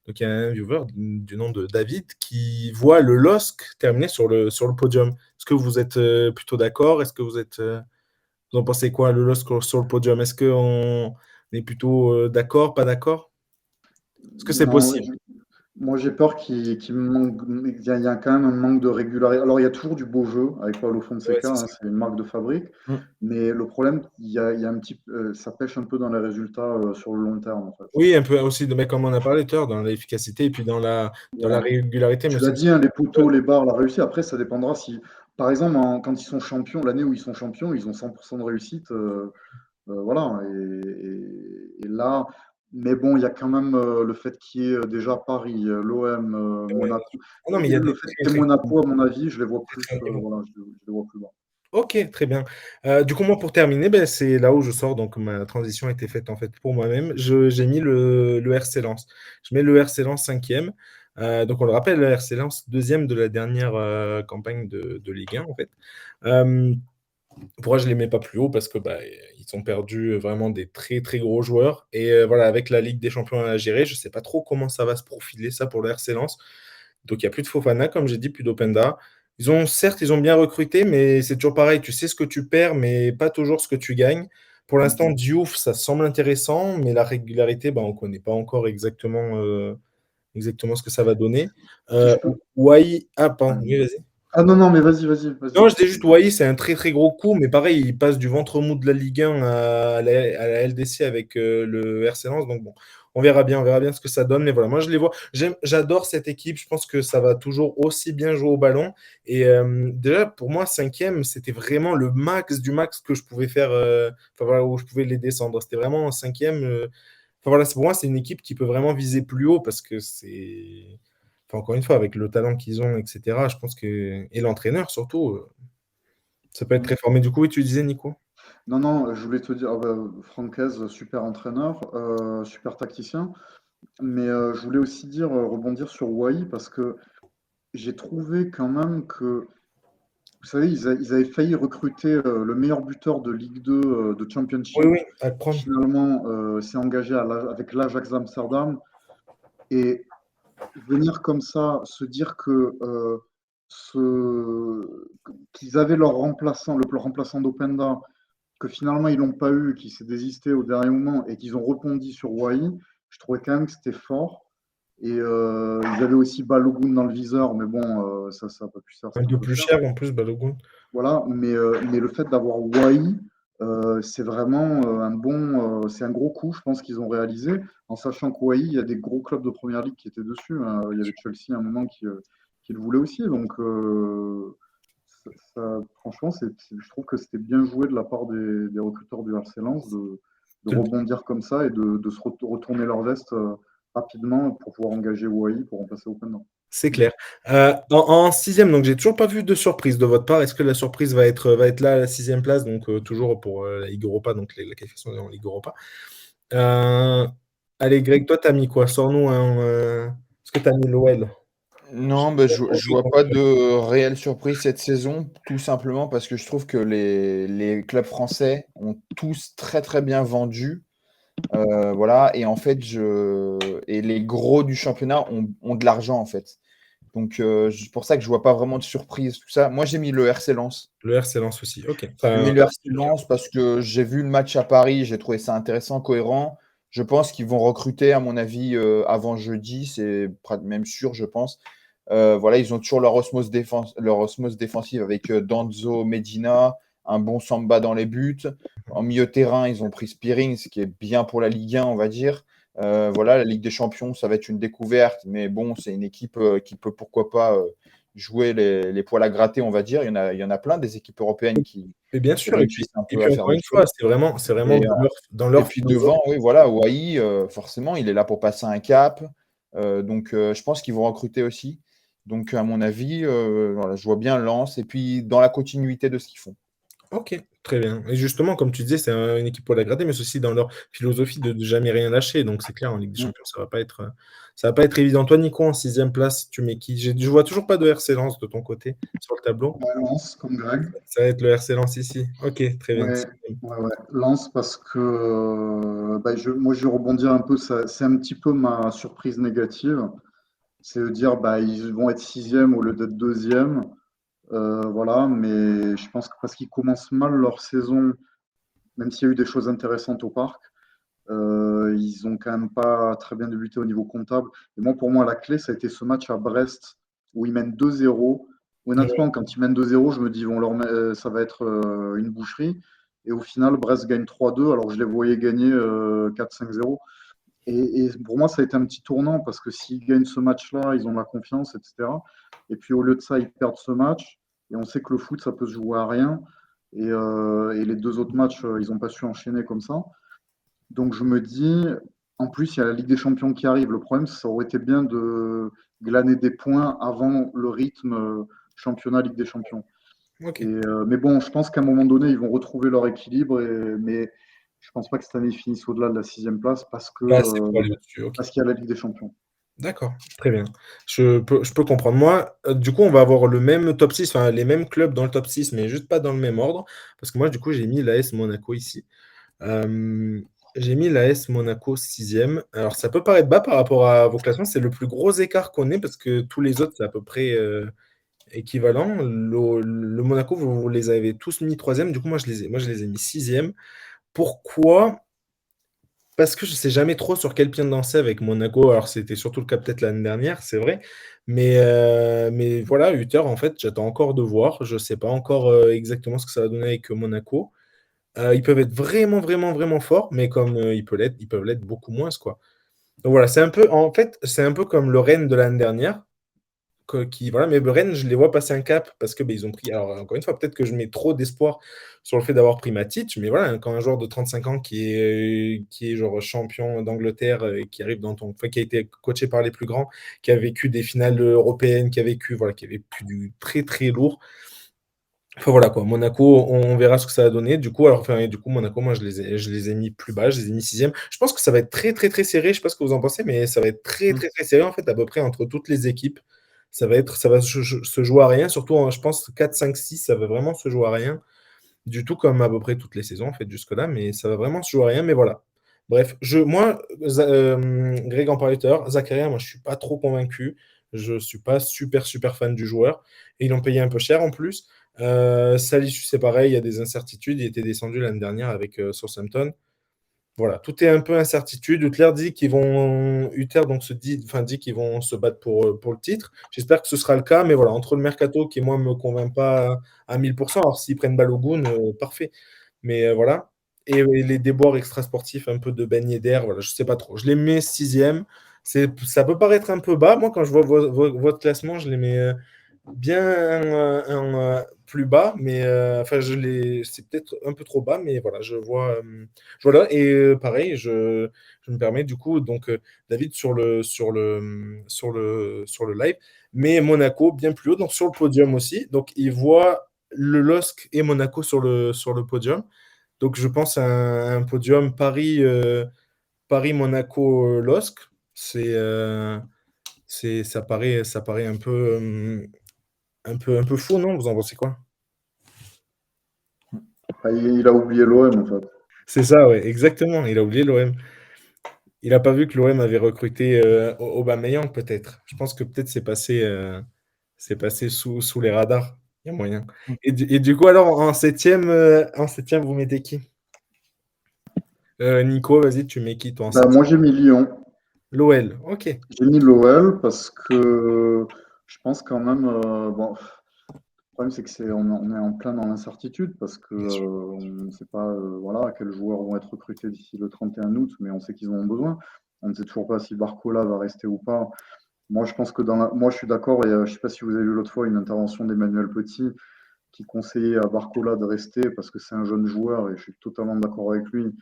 [SPEAKER 1] donc il y a un viewer du nom de David qui voit le LOSC terminer sur le podium. Est-ce que vous êtes plutôt d'accord? Est-ce que vous en pensez quoi, le LOSC sur le podium? Est-ce qu'on est plutôt d'accord, pas d'accord? Est-ce que c'est possible?
[SPEAKER 2] Moi, j'ai peur qu'il manque. Il y a quand même un manque de régularité. Alors, il y a toujours du beau jeu avec Paulo Fonseca, c'est une marque de fabrique. Mais le problème, il y a un petit, ça pêche un peu dans les résultats sur le long terme, en fait.
[SPEAKER 1] Oui, un peu aussi, mais comme on a parlé tout à l'heure, dans l'efficacité et puis dans la régularité.
[SPEAKER 2] Tu l'as dit, les poteaux, les barres, la réussite. Après, ça dépendra si, par exemple, quand ils sont champions, l'année où ils sont champions, ils ont 100% de réussite. Voilà. Et là, mais bon, il y a quand même le fait qu'il y ait déjà Paris, l'OM, Monaco.
[SPEAKER 1] Non, mais il y a
[SPEAKER 2] le fait qu'il y ait Monaco, à mon avis, je les vois plus, voilà, je les vois plus bas.
[SPEAKER 1] Ok, très bien. Du coup, moi, pour terminer, c'est là où je sors. Donc, ma transition a été faite en fait pour moi-même. J'ai mis le RC Lens. Je mets le RC Lens 5e. Donc, on le rappelle, le RC Lens 2e de la dernière campagne de Ligue 1, en fait. Pourquoi je ne les mets pas plus haut? Parce que ils ont perdu vraiment des très très gros joueurs. Et voilà, avec la Ligue des Champions à gérer, je ne sais pas trop comment ça va se profiler ça pour le RC Lens. Donc il n'y a plus de Fofana, comme j'ai dit, plus d'Openda. Certes, ils ont bien recruté, mais c'est toujours pareil. Tu sais ce que tu perds, mais pas toujours ce que tu gagnes. Pour l'instant, Diouf, ça semble intéressant, mais la régularité, on ne connaît pas encore exactement ce que ça va donner. Wai, pardon, oui, vas-y.
[SPEAKER 2] Ah non, mais vas-y.
[SPEAKER 1] Non, je dis juste Wai, c'est un très très gros coup, mais pareil, il passe du ventre mou de la Ligue 1 à la LDC avec le RC Lens. Donc bon, on verra bien ce que ça donne. Mais voilà, moi je les vois. J'adore cette équipe. Je pense que ça va toujours aussi bien jouer au ballon. Et déjà, pour moi, cinquième, c'était vraiment le max du max que je pouvais faire, enfin voilà, où je pouvais les descendre. C'était vraiment cinquième. Enfin voilà, pour moi, c'est une équipe qui peut vraiment viser plus haut parce que c'est. Enfin, encore une fois, avec le talent qu'ils ont, etc., je pense que. Et l'entraîneur surtout, ça peut être très fort. Mais du coup, oui, tu disais, Nico?
[SPEAKER 2] Non, non, je voulais te dire, Francaise, super entraîneur, super tacticien. Mais je voulais aussi dire, rebondir sur Wai parce que j'ai trouvé quand même que, vous savez, ils avaient failli recruter le meilleur buteur de Ligue 2 de
[SPEAKER 1] Oui,
[SPEAKER 2] Championship,
[SPEAKER 1] oui, à le
[SPEAKER 2] qui
[SPEAKER 1] prendre.
[SPEAKER 2] finalement s'est engagé avec l'Ajax Amsterdam. Et venir comme ça, se dire que qu'ils avaient leur remplaçant, le remplaçant d'Openda, que finalement ils l'ont pas eu, qu'il s'est désisté au dernier moment et qu'ils ont rebondi sur Wai, je trouvais quand même que c'était fort. Et ils avaient aussi Balogun dans le viseur, mais bon, ça n'a pas pu se faire,
[SPEAKER 1] Un
[SPEAKER 2] c'était un
[SPEAKER 1] peu
[SPEAKER 2] peu
[SPEAKER 1] plus
[SPEAKER 2] cher.
[SPEAKER 1] cher en plus, Balogun.
[SPEAKER 2] Voilà, mais le fait d'avoir Wai, c'est vraiment c'est un gros coup, je pense qu'ils ont réalisé, en sachant qu'Wai, il y a des gros clubs de première ligue qui étaient dessus, hein. Il y avait Chelsea à un moment qui le voulait aussi. Donc, franchement, je trouve que c'était bien joué de la part des recruteurs du RC Lens de rebondir comme ça et de se retourner leur veste rapidement pour pouvoir engager Wai pour remplacer Openda.
[SPEAKER 1] C'est clair. En sixième, donc j'ai toujours pas vu de surprise de votre part. Est-ce que la surprise va être là à la sixième place, donc toujours pour la Ligue Europa, donc la qualification en Ligue Europa. Allez, Greg, toi, t'as mis quoi? Sors-nous un. Est-ce que t'as mis l'OL?
[SPEAKER 3] Non, bah, je vois pas de réelle surprise cette saison, tout simplement parce que je trouve que les clubs français ont tous très très bien vendu. Voilà, et en fait, et les gros du championnat ont de l'argent en fait. Donc, c'est pour ça que je vois pas vraiment de surprise, tout ça. Moi, j'ai mis le RC Lens.
[SPEAKER 1] Le RC Lens aussi. Ok.
[SPEAKER 3] J'ai mis le RC Lens parce que j'ai vu le match à Paris, j'ai trouvé ça intéressant, cohérent. Je pense qu'ils vont recruter, à mon avis, avant jeudi, c'est même sûr, je pense. Voilà, ils ont toujours leur osmose défensive avec Danzo, Medina, un bon Samba dans les buts. En milieu de terrain, ils ont pris Spearing, ce qui est bien pour la Ligue 1, on va dire. Voilà, la Ligue des Champions, ça va être une découverte, mais bon, c'est une équipe qui peut pourquoi pas jouer les poils à gratter, on va dire. Il y en a plein des équipes européennes
[SPEAKER 1] Et bien
[SPEAKER 3] qui
[SPEAKER 1] sûr,
[SPEAKER 3] réussissent un
[SPEAKER 1] et
[SPEAKER 3] peu
[SPEAKER 1] puis
[SPEAKER 3] à faire
[SPEAKER 1] encore
[SPEAKER 3] des
[SPEAKER 1] une fois,
[SPEAKER 3] choses.
[SPEAKER 1] c'est vraiment
[SPEAKER 3] Et,
[SPEAKER 1] dans
[SPEAKER 3] et
[SPEAKER 1] leur
[SPEAKER 3] puis
[SPEAKER 1] philosophie.
[SPEAKER 3] devant, oui, voilà, Wai, forcément, il est là pour passer un cap. Donc, je pense qu'ils vont recruter aussi. Donc, à mon avis, voilà, je vois bien Lens et puis dans la continuité de ce qu'ils font.
[SPEAKER 1] Ok, très bien. Et justement, comme tu disais, c'est une équipe pour la gratter, mais c'est aussi dans leur philosophie de jamais rien lâcher. Donc c'est clair, en Ligue des Champions, ça va pas être évident. Toi, Nico, en sixième place, tu mets qui? Je vois toujours pas de RC Lens de ton côté sur le tableau.
[SPEAKER 2] Lens, comme Greg.
[SPEAKER 1] Ça va être le RC Lens ici. Ok, très bien.
[SPEAKER 2] Ouais, ouais. Lens parce que moi je vais rebondir un peu, c'est un petit peu ma surprise négative, c'est de dire bah ils vont être sixième au lieu d'être deuxième, voilà, mais je pense que parce qu'ils commencent mal leur saison, même s'il y a eu des choses intéressantes au parc, ils ont quand même pas très bien débuté au niveau comptable. Et moi pour moi la clé ça a été ce match à Brest où ils mènent 2-0.
[SPEAKER 1] Ouais.
[SPEAKER 2] Honnêtement, quand ils mènent 2-0, je me dis ça va être une boucherie. Et au final, Brest gagne 3-2, alors que je les voyais gagner 4-5-0. Et pour moi, ça a été un petit tournant parce que s'ils gagnent ce match-là, ils ont la confiance, etc. Et puis au lieu de ça, ils perdent ce match. Et on sait que le foot, ça peut se jouer à rien. Et les deux autres matchs, ils n'ont pas su enchaîner comme ça. Donc je me dis, en plus, il y a la Ligue des Champions qui arrive. Le problème, ça aurait été bien de glaner des points avant le rythme championnat Ligue des Champions.
[SPEAKER 1] Ok.
[SPEAKER 2] Mais bon, je pense qu'à un moment donné, ils vont retrouver leur équilibre. Mais je pense pas que cette année ils finissent au-delà de la sixième place
[SPEAKER 1] Pas assez pour aller au-dessus. Ok.
[SPEAKER 2] parce qu'il y a la Ligue des Champions.
[SPEAKER 1] D'accord, très bien. Je peux comprendre. Moi, du coup, on va avoir le même top 6, enfin les mêmes clubs dans le top 6, mais juste pas dans le même ordre. Parce que moi, du coup, j'ai mis l'AS Monaco ici. Euh, j'ai mis l'AS Monaco sixième. Alors, ça peut paraître bas par rapport à vos classements. C'est le plus gros écart qu'on ait parce que tous les autres, c'est à peu près équivalent. Le Monaco, vous les avez tous mis troisième. Du coup, moi, je les ai mis sixième. Pourquoi? Parce que je ne sais jamais trop sur quel pied danser avec Monaco. Alors, c'était surtout le cas peut-être l'année dernière, c'est vrai. Mais voilà, 8 heures, en fait, j'attends encore de voir. Je ne sais pas encore exactement ce que ça va donner avec Monaco. Ils peuvent être vraiment, vraiment, vraiment forts, mais comme ils peuvent l'être beaucoup moins, quoi. Donc voilà, c'est un peu comme le Rennes de l'année dernière. Voilà, mais Rennes, je les vois passer un cap parce que ils ont pris. Alors, encore une fois, peut-être que je mets trop d'espoir sur le fait d'avoir pris Matic, mais voilà, quand un joueur de 35 ans qui est genre champion d'Angleterre et qui arrive enfin, qui a été coaché par les plus grands, qui a vécu des finales européennes, qui a vécu du très très lourd. Enfin voilà quoi, Monaco, on verra ce que ça va donner. Du coup, Monaco, moi je les ai mis plus bas, je les ai mis sixième. Je pense que ça va être très très très serré. Je sais pas ce que vous en pensez, mais ça va être très
[SPEAKER 3] Mm.
[SPEAKER 1] très très serré en fait à peu près entre toutes les équipes. Ça va se jouer à rien, surtout je pense 4, 5, 6, ça va vraiment se jouer à rien. Du tout comme à peu près toutes les saisons en fait jusque-là, mais ça va vraiment se jouer à rien. Mais voilà. Bref, Greg en parlait tout à l'heure, Zakaria, moi je suis pas trop convaincu. Je suis pas super super fan du joueur. Et ils l'ont payé un peu cher en plus. Salisu, c'est pareil, il y a des incertitudes. Il était descendu l'année dernière avec Southampton. Voilà, tout est un peu incertitude. Uther donc dit qu'ils vont se battre pour le titre. J'espère que ce sera le cas, mais voilà, entre le mercato qui moi me convainc pas à 1000%, alors s'ils prennent Balogun, parfait. Mais voilà. Et les déboires extrasportifs un peu de Ben Yedder, voilà, je sais pas trop. Je les mets sixième. Ça peut paraître un peu bas. Moi, quand je vois votre classement, je les mets bien plus bas, mais enfin, c'est peut-être un peu trop bas, mais voilà, voilà. Et pareil, je me permets du coup, donc David sur le live, mais Monaco bien plus haut, donc sur le podium aussi. Donc il voit le LOSC et Monaco sur le podium. Donc je pense à un podium Paris, Monaco, LOSC. Ça paraît un peu faux, non? Vous en pensez quoi?
[SPEAKER 2] Ah, il a oublié l'OM en fait.
[SPEAKER 1] C'est ça, ouais, exactement. Il a oublié l'OM. Il n'a pas vu que l'OM avait recruté Aubameyang, peut-être. Je pense que peut-être c'est passé sous les radars. Il y a moyen.
[SPEAKER 3] Mm.
[SPEAKER 1] Et du coup, alors, en septième, vous mettez qui? Nico, vas-y, tu mets qui, toi, en
[SPEAKER 2] Bah,
[SPEAKER 1] septième?
[SPEAKER 2] moi j'ai mis Lyon.
[SPEAKER 1] L'OL, ok.
[SPEAKER 2] J'ai mis l'OL parce que je pense quand même. Bon, le problème, c'est on est en plein dans l'incertitude parce que
[SPEAKER 1] Bien sûr.
[SPEAKER 2] on ne sait pas voilà, quels joueurs vont être recrutés d'ici le 31 août, mais on sait qu'ils en ont besoin. On ne sait toujours pas si Barcola va rester ou pas. Moi, je pense que moi, je suis d'accord. Et je ne sais pas si vous avez vu l'autre fois une intervention d'Emmanuel Petit qui conseillait à Barcola de rester parce que c'est un jeune joueur et je suis totalement d'accord avec lui.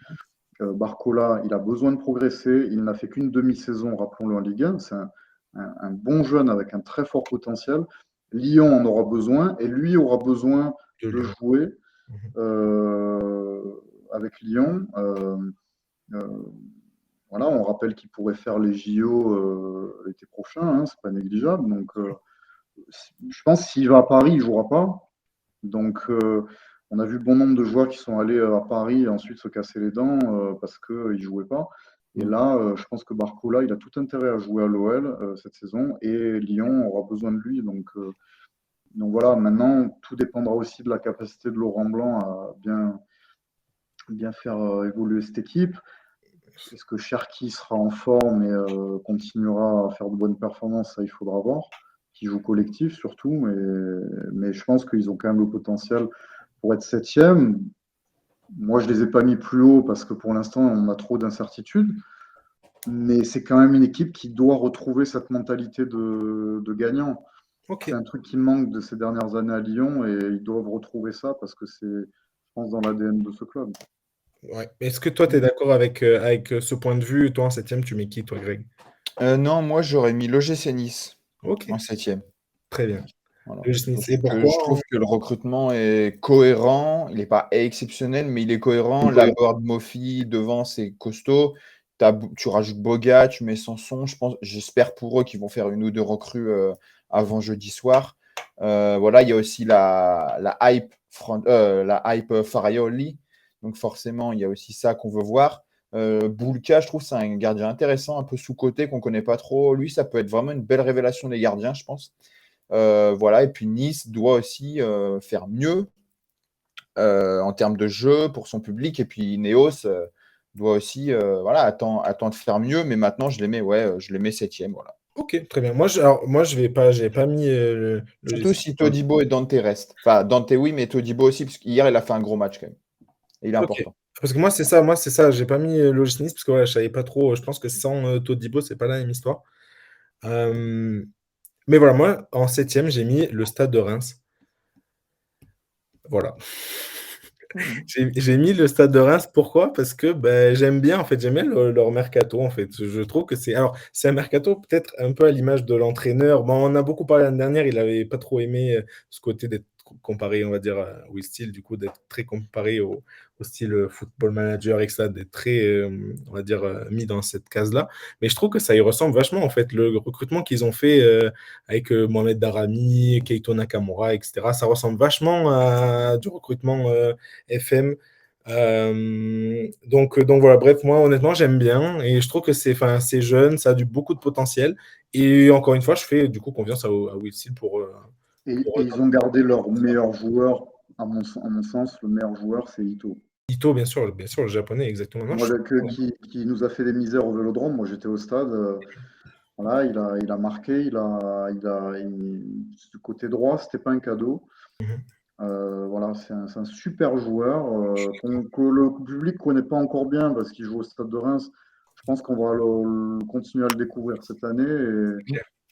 [SPEAKER 2] Barcola, il a besoin de progresser. Il n'a fait qu'une demi-saison, rappelons-le, en Ligue 1. C'est un bon jeune avec un très fort potentiel. Lyon en aura besoin et lui aura besoin
[SPEAKER 1] De
[SPEAKER 2] de
[SPEAKER 1] Lyon.
[SPEAKER 2] jouer
[SPEAKER 1] Mhm.
[SPEAKER 2] avec Lyon. Euh, voilà, on rappelle qu'il pourrait faire les JO l'été prochain, hein, c'est pas négligeable. Donc, je pense que s'il va à Paris, il jouera pas. Donc, on a vu bon nombre de joueurs qui sont allés à Paris et ensuite se casser les dents parce qu'ils ne jouaient pas. Et là, je pense que Barcola, il a tout intérêt à jouer à l'OL cette saison et Lyon aura besoin de lui. Donc voilà, maintenant, tout dépendra aussi de la capacité de Laurent Blanc à bien faire évoluer cette équipe. Est-ce que Cherki sera en forme et continuera à faire de bonnes performances? Ça, il faudra voir. Qui joue collectif surtout, mais je pense qu'ils ont quand même le potentiel pour être septième. Moi, je ne les ai pas mis plus haut parce que pour l'instant, on a trop d'incertitudes. Mais c'est quand même une équipe qui doit retrouver cette mentalité de gagnant.
[SPEAKER 1] Ok.
[SPEAKER 2] C'est un truc qui manque de ces dernières années à Lyon et ils doivent retrouver ça parce que c'est, je pense, dans l'ADN de ce club.
[SPEAKER 1] Ouais. Est-ce que toi, tu es d'accord avec ce point de vue? Toi, en septième, tu mets qui, toi, Greg?
[SPEAKER 3] Non, moi j'aurais mis l'OGC Nice
[SPEAKER 1] Ok,
[SPEAKER 3] en septième.
[SPEAKER 1] très bien.
[SPEAKER 3] Voilà.
[SPEAKER 1] Le Smith.
[SPEAKER 3] Parce
[SPEAKER 1] Et
[SPEAKER 3] que
[SPEAKER 1] pourquoi?
[SPEAKER 3] je trouve que le recrutement est cohérent. Il n'est pas exceptionnel, mais il est cohérent. La board Mofi devant, c'est costaud. Tu rajoutes Boga, tu mets Sanson. J'espère pour eux qu'ils vont faire une ou deux recrues avant jeudi soir. Voilà, il y a aussi la hype Farioli. Donc forcément, il y a aussi ça qu'on veut voir. Boulka, je trouve, c'est un gardien intéressant, un peu sous-coté, qu'on ne connaît pas trop. Lui, ça peut être vraiment une belle révélation des gardiens, je pense. Voilà, et puis Nice doit aussi faire mieux en termes de jeu pour son public. Et puis Neos doit aussi voilà, attend de faire mieux, mais maintenant je les mets septième. Voilà.
[SPEAKER 1] Ok, très bien. Moi, j'avais pas mis le
[SPEAKER 3] Surtout
[SPEAKER 1] G6.
[SPEAKER 3] si Todibo et Dante restent. Enfin, Dante, oui, mais Todibo aussi, parce qu'hier, il a fait un gros match quand même. Et il est
[SPEAKER 1] Ok.
[SPEAKER 3] important.
[SPEAKER 1] Parce que moi, c'est ça, j'ai pas mis l'OGC Nice parce que voilà, je savais pas trop. Je pense que sans Todibo, c'est pas la même histoire. Euh, mais voilà, moi, en septième, j'ai mis le Stade de Reims. Voilà.
[SPEAKER 3] Mhm.
[SPEAKER 1] J'ai mis le Stade de Reims. Pourquoi? Parce que ben, j'aime bien, en fait, j'aime bien leur mercato, en fait. Je trouve que c'est. Alors, c'est un mercato peut-être un peu à l'image de l'entraîneur. Bon, on en a beaucoup parlé l'année dernière, il avait pas trop aimé ce côté d'être comparé, on va dire, au style, du coup, d'être très comparé au style football manager, etc., d'être très, on va dire, mis dans cette case-là. Mais je trouve que ça y ressemble vachement, en fait. Le recrutement qu'ils ont fait avec Mohamed Darami, Keito Nakamura, etc., ça ressemble vachement à du recrutement. FM. Donc voilà, bref, moi honnêtement j'aime bien et je trouve que c'est jeune, ça a beaucoup de potentiel. Et encore une fois, je fais du coup confiance à Will Steele
[SPEAKER 2] Et ils ont gardé leur meilleur joueur, à mon sens, le meilleur joueur, c'est Ito.
[SPEAKER 1] Ito, bien sûr, le japonais, exactement. Non,
[SPEAKER 2] Moi, qui nous a fait des misères au Vélodrome, moi j'étais au stade, voilà, il a marqué, ce côté droit, c'était pas un cadeau.
[SPEAKER 1] Mhm.
[SPEAKER 2] Voilà, c'est un super joueur que le public connaît pas encore bien parce qu'il joue au Stade de Reims. Je pense qu'on va continuer à le découvrir cette année.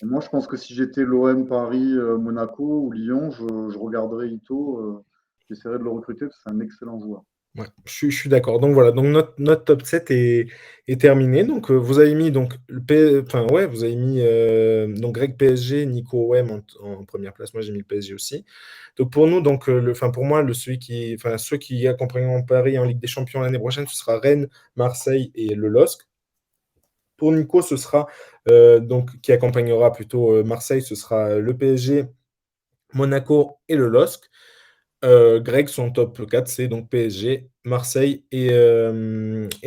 [SPEAKER 2] Et moi, je pense que si j'étais l'OM, Paris, Monaco ou Lyon, je regarderais Ito. J'essaierais de le recruter parce que c'est un excellent joueur.
[SPEAKER 1] Ouais, je suis d'accord. Donc voilà, donc notre top 7 est terminé. Donc vous avez mis donc enfin ouais, vous avez mis donc Greg PSG, Nico OM en première place. Moi j'ai mis le PSG aussi. Donc pour nous, donc enfin pour moi, ceux qui accompagneront Paris en Ligue des Champions l'année prochaine, ce sera Rennes, Marseille et le LOSC. Pour Nico, ce sera donc qui accompagnera plutôt Marseille, ce sera le PSG, Monaco et le LOSC. Greg, son top 4, c'est donc PSG, Marseille et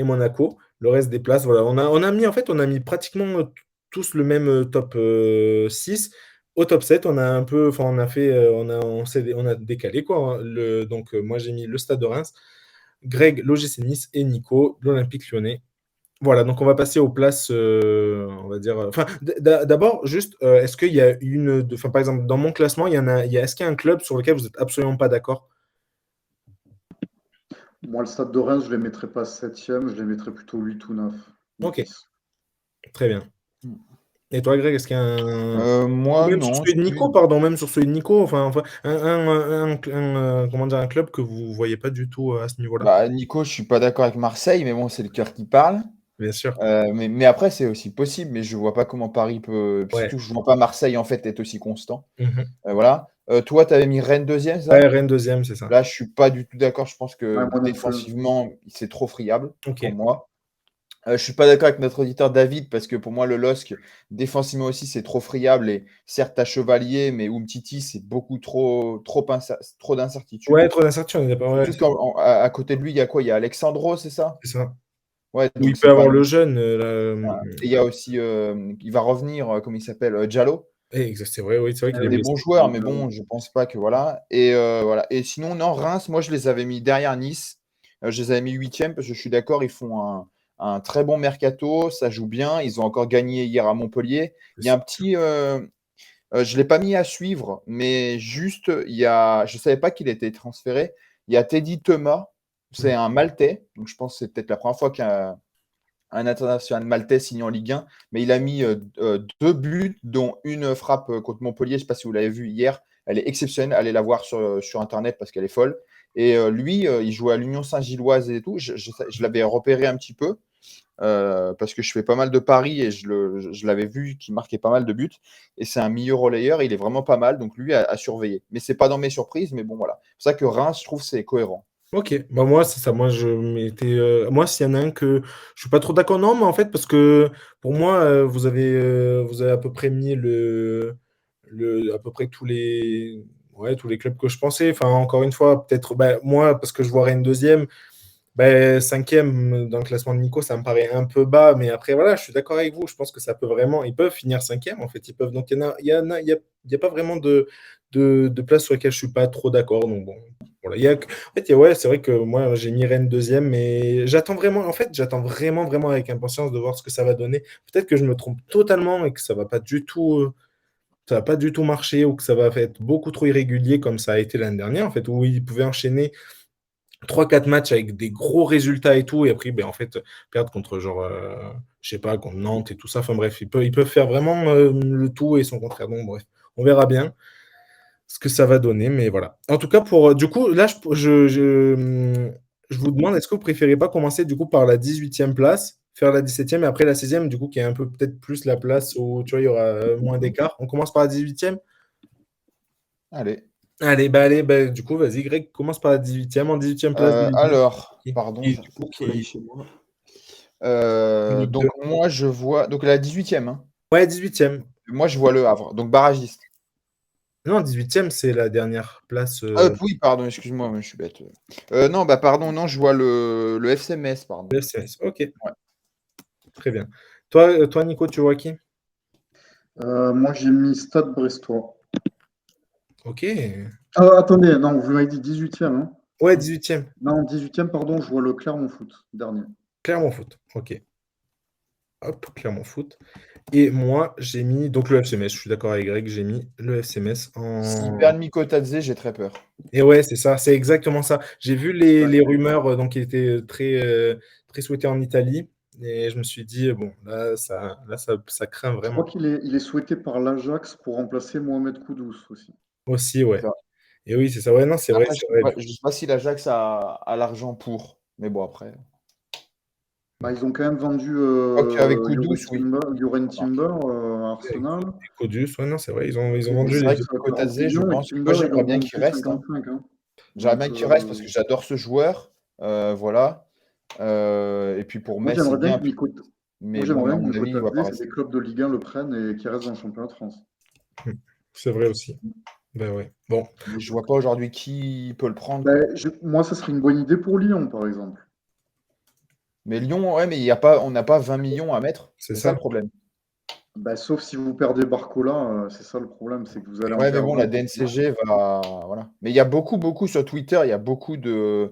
[SPEAKER 1] Monaco. Le reste des places, voilà. On a mis pratiquement tous le même top 6. Au top 7, on a un peu, enfin, on a fait, on a décalé, quoi, hein. Donc, moi, j'ai mis le Stade de Reims, Greg, l'OGC Nice et Nico, l'Olympique Lyonnais. Voilà, donc on va passer aux places, on va dire. Enfin, d'abord, juste, est-ce qu'il y a enfin, par exemple, dans mon classement, est-ce qu'il y a un club sur lequel vous n'êtes absolument pas d'accord?
[SPEAKER 2] Moi, le Stade de Reims, je ne les mettrais pas septième, je les mettrais plutôt 8 ou 9 ou
[SPEAKER 1] Ok,
[SPEAKER 2] 10.
[SPEAKER 1] très bien. Et toi, Greg, est-ce qu'il y a un. Ou
[SPEAKER 3] Moi,
[SPEAKER 1] même sur
[SPEAKER 3] non.
[SPEAKER 1] celui de Nico, pardon, même sur celui de Nico, enfin, comment dire, un club que vous ne voyez pas du tout à ce niveau-là.
[SPEAKER 3] Bah, Nico, je suis pas d'accord avec Marseille, mais bon, c'est le cœur qui parle.
[SPEAKER 1] Bien sûr.
[SPEAKER 3] Mais après, c'est aussi possible, mais je vois pas comment Paris peut. Puis
[SPEAKER 1] Ouais.
[SPEAKER 3] surtout, je vois pas Marseille en fait être aussi constant.
[SPEAKER 1] Mhm.
[SPEAKER 3] Voilà. Toi, tu avais mis Rennes deuxième,
[SPEAKER 1] Ouais,
[SPEAKER 3] ça?
[SPEAKER 1] Rennes deuxième, c'est ça.
[SPEAKER 3] Là, je suis pas du tout d'accord. Je pense
[SPEAKER 2] Ouais,
[SPEAKER 3] que
[SPEAKER 2] moi non plus.
[SPEAKER 3] défensivement, c'est trop friable
[SPEAKER 1] Ok.
[SPEAKER 3] pour moi. Je suis pas d'accord avec notre auditeur David parce que pour moi, le LOSC, défensivement aussi, c'est trop friable. Et certes, à Chevalier, mais Umtiti, c'est beaucoup trop d'incertitudes.
[SPEAKER 1] Ouais, trop d'incertitude, on est pas. Ouais,
[SPEAKER 3] Surtout qu'à côté de lui, il y a quoi? Il y a Alexandro, c'est ça?
[SPEAKER 1] c'est ça.
[SPEAKER 3] Ouais,
[SPEAKER 1] Ou il
[SPEAKER 3] donc
[SPEAKER 1] peut
[SPEAKER 3] c'est pas
[SPEAKER 1] avoir le
[SPEAKER 3] non.
[SPEAKER 1] jeune.
[SPEAKER 3] Et il y a aussi, il va revenir, comment il s'appelle? Diallo.
[SPEAKER 1] C'est vrai, oui, c'est vrai qu'il est
[SPEAKER 3] Des
[SPEAKER 1] blessé.
[SPEAKER 3] bons joueurs, mais bon, je pense pas que voilà. Et voilà. Et sinon, non, Reims, moi, je les avais mis derrière Nice. Je les avais mis huitième parce que je suis d'accord, ils font un très bon mercato, ça joue bien. Ils ont encore gagné hier à Montpellier. Il y a un petit, je l'ai pas mis à suivre, mais juste, je savais pas qu'il était transféré. Il y a Teddy Thomas, c'est
[SPEAKER 1] Mhm.
[SPEAKER 3] un Maltais, donc je pense que c'est peut-être la première fois qu'un international maltais signé en Ligue 1, mais il a mis deux buts, dont une frappe contre Montpellier. Je ne sais pas si vous l'avez vu hier. Elle est exceptionnelle. Allez la voir sur Internet parce qu'elle est folle. Et lui, il jouait à l'Union Saint-Gilloise et tout. Je l'avais repéré un petit peu parce que je fais pas mal de paris et je l'avais vu qu'il marquait pas mal de buts. Et c'est un milieu relayeur. Il est vraiment pas mal. Donc lui, à surveiller. Mais c'est pas dans mes surprises. Mais bon, voilà. C'est pour ça que Reims, je trouve, c'est cohérent.
[SPEAKER 1] Ok, bah moi c'est ça, moi je m'étais, moi s'il y en a un que je suis pas trop d'accord, non, mais en fait parce que pour moi vous avez à peu près mis à peu près tous les clubs que je pensais. Enfin encore une fois peut-être, bah, moi parce que je vois Rennes deuxième, bah, cinquième dans le classement de Nico, ça me paraît un peu bas, mais après voilà, je suis d'accord avec vous, je pense que ça peut vraiment, ils peuvent finir cinquième en fait, ils peuvent, donc il y a pas vraiment de place sur laquelle je suis pas trop d'accord, donc bon, voilà, en fait, ouais, c'est vrai que moi, j'ai mis Rennes deuxième, mais j'attends vraiment, vraiment avec impatience de voir ce que ça va donner. Peut-être que je me trompe totalement et que ça va pas du tout marcher ou que ça va être beaucoup trop irrégulier comme ça a été l'année dernière, en fait, où ils pouvaient enchaîner 3-4 matchs avec des gros résultats et tout, et après, en fait, perdre contre genre, je sais pas, contre Nantes et tout ça. Enfin bref, ils peuvent faire vraiment le tout et son contraire. Donc bref, on verra bien ce que ça va donner, mais voilà. En tout cas, du coup, là, je vous demande, est-ce que vous préférez pas commencer du coup par la 18e place, faire la 17e et après la 16e, du coup, qui est un peu peut-être plus la place où tu vois, il y aura moins d'écart. On commence par la 18e?
[SPEAKER 3] Allez.
[SPEAKER 1] Allez, du coup, vas-y, Greg, commence par la 18e. En 18e place de Ligue 1.
[SPEAKER 3] Alors, pardon,
[SPEAKER 1] Qui,
[SPEAKER 3] j'ai un
[SPEAKER 1] du
[SPEAKER 3] feu
[SPEAKER 1] coup,
[SPEAKER 3] de soleil
[SPEAKER 1] qui
[SPEAKER 3] chez moi.
[SPEAKER 1] Ligue 2.
[SPEAKER 3] Donc moi je vois. Donc la 18e, hein.
[SPEAKER 1] Ouais, 18e.
[SPEAKER 3] Moi je vois Le Havre. Donc barragiste.
[SPEAKER 1] Non, 18e, c'est la dernière place.
[SPEAKER 3] Oui, pardon, excuse-moi, mais je suis bête. Non, bah pardon, non, je vois le FC Metz, pardon.
[SPEAKER 1] Le FCS. Ok,
[SPEAKER 3] Ouais.
[SPEAKER 1] très bien. Toi, Nico, tu vois qui?
[SPEAKER 2] Moi, j'ai mis Stade Brestois.
[SPEAKER 1] Ok.
[SPEAKER 2] Ah, attendez, non, vous m'avez dit 18e. Hein.
[SPEAKER 1] Ouais, 18e.
[SPEAKER 2] Non, 18e, pardon, je vois le Clermont Foot, dernier.
[SPEAKER 1] Clermont Foot. Ok. Hop, Clermont Foot. Et moi, j'ai mis donc le FC Metz. Je suis d'accord avec Greg, j'ai mis le FC Metz
[SPEAKER 3] S'ils
[SPEAKER 1] en.
[SPEAKER 3] perdent Mikotadze, j'ai très peur.
[SPEAKER 1] Et ouais, c'est ça, c'est exactement ça. J'ai vu les
[SPEAKER 2] Ouais.
[SPEAKER 1] rumeurs donc, qui étaient très souhaitées en Italie. Et je me suis dit, bon, là, ça craint
[SPEAKER 2] Je crois
[SPEAKER 1] vraiment.
[SPEAKER 2] qu'il est souhaité par l'Ajax pour remplacer Mohamed Kudus aussi.
[SPEAKER 1] Aussi,
[SPEAKER 3] C'est
[SPEAKER 1] ouais.
[SPEAKER 3] ça.
[SPEAKER 1] Et oui, c'est ça. Ouais, non, c'est vrai,
[SPEAKER 3] Après,
[SPEAKER 1] c'est vrai.
[SPEAKER 3] je sais pas si l'Ajax a l'argent pour. Mais bon, après.
[SPEAKER 2] Bah, ils ont quand même vendu
[SPEAKER 3] Quoique avec Kudus, oui.
[SPEAKER 2] Yoren
[SPEAKER 3] Remarque.
[SPEAKER 2] Timber à Arsenal.
[SPEAKER 1] Et Codius, ouais, non, c'est vrai, ils ont
[SPEAKER 2] Et
[SPEAKER 3] Mais
[SPEAKER 1] vendu
[SPEAKER 3] c'est
[SPEAKER 1] les
[SPEAKER 3] vrai
[SPEAKER 1] deux.
[SPEAKER 3] que
[SPEAKER 2] Kudus à 40
[SPEAKER 3] Mikotadze, je
[SPEAKER 2] millions et
[SPEAKER 3] pense que moi
[SPEAKER 2] Timber, il
[SPEAKER 3] j'aimerais
[SPEAKER 2] en
[SPEAKER 3] bien
[SPEAKER 2] vend
[SPEAKER 3] qu'il
[SPEAKER 2] plus
[SPEAKER 3] reste, hein.
[SPEAKER 2] 55. Hein.
[SPEAKER 3] J'aimerais
[SPEAKER 2] Donc,
[SPEAKER 3] bien qu'il reste parce que j'adore ce joueur. Voilà. Et puis pour
[SPEAKER 2] moi,
[SPEAKER 3] Metz, c'est
[SPEAKER 2] j'aimerais bien
[SPEAKER 3] bien.
[SPEAKER 2] que Nico, moi,
[SPEAKER 3] Mais bon,
[SPEAKER 2] j'aimerais
[SPEAKER 3] à
[SPEAKER 2] bien que
[SPEAKER 3] mon avis, il va pas
[SPEAKER 2] Mikotadze, c'est
[SPEAKER 3] rester.
[SPEAKER 2] des clubs de Ligue 1 le prennent et qui restent dans le championnat de France.
[SPEAKER 1] C'est vrai aussi. Ben ouais. Bon,
[SPEAKER 3] Mais je vois pas aujourd'hui qui peut le prendre, quoi.
[SPEAKER 2] Ben, moi, ça serait une bonne idée pour Lyon, par exemple.
[SPEAKER 3] Mais Lyon, ouais, mais il y a pas, on n'a pas 20 millions à mettre.
[SPEAKER 1] c'est
[SPEAKER 3] C'est ça le
[SPEAKER 1] ça.
[SPEAKER 3] problème.
[SPEAKER 2] Ben, sauf si vous perdez Barcola, c'est ça le problème, c'est que vous allez en
[SPEAKER 3] Ouais, mais
[SPEAKER 2] perdre
[SPEAKER 3] bon,
[SPEAKER 2] un
[SPEAKER 3] la
[SPEAKER 2] forcément.
[SPEAKER 3] DNCG va. Voilà. Mais il y a beaucoup sur Twitter, il y a beaucoup de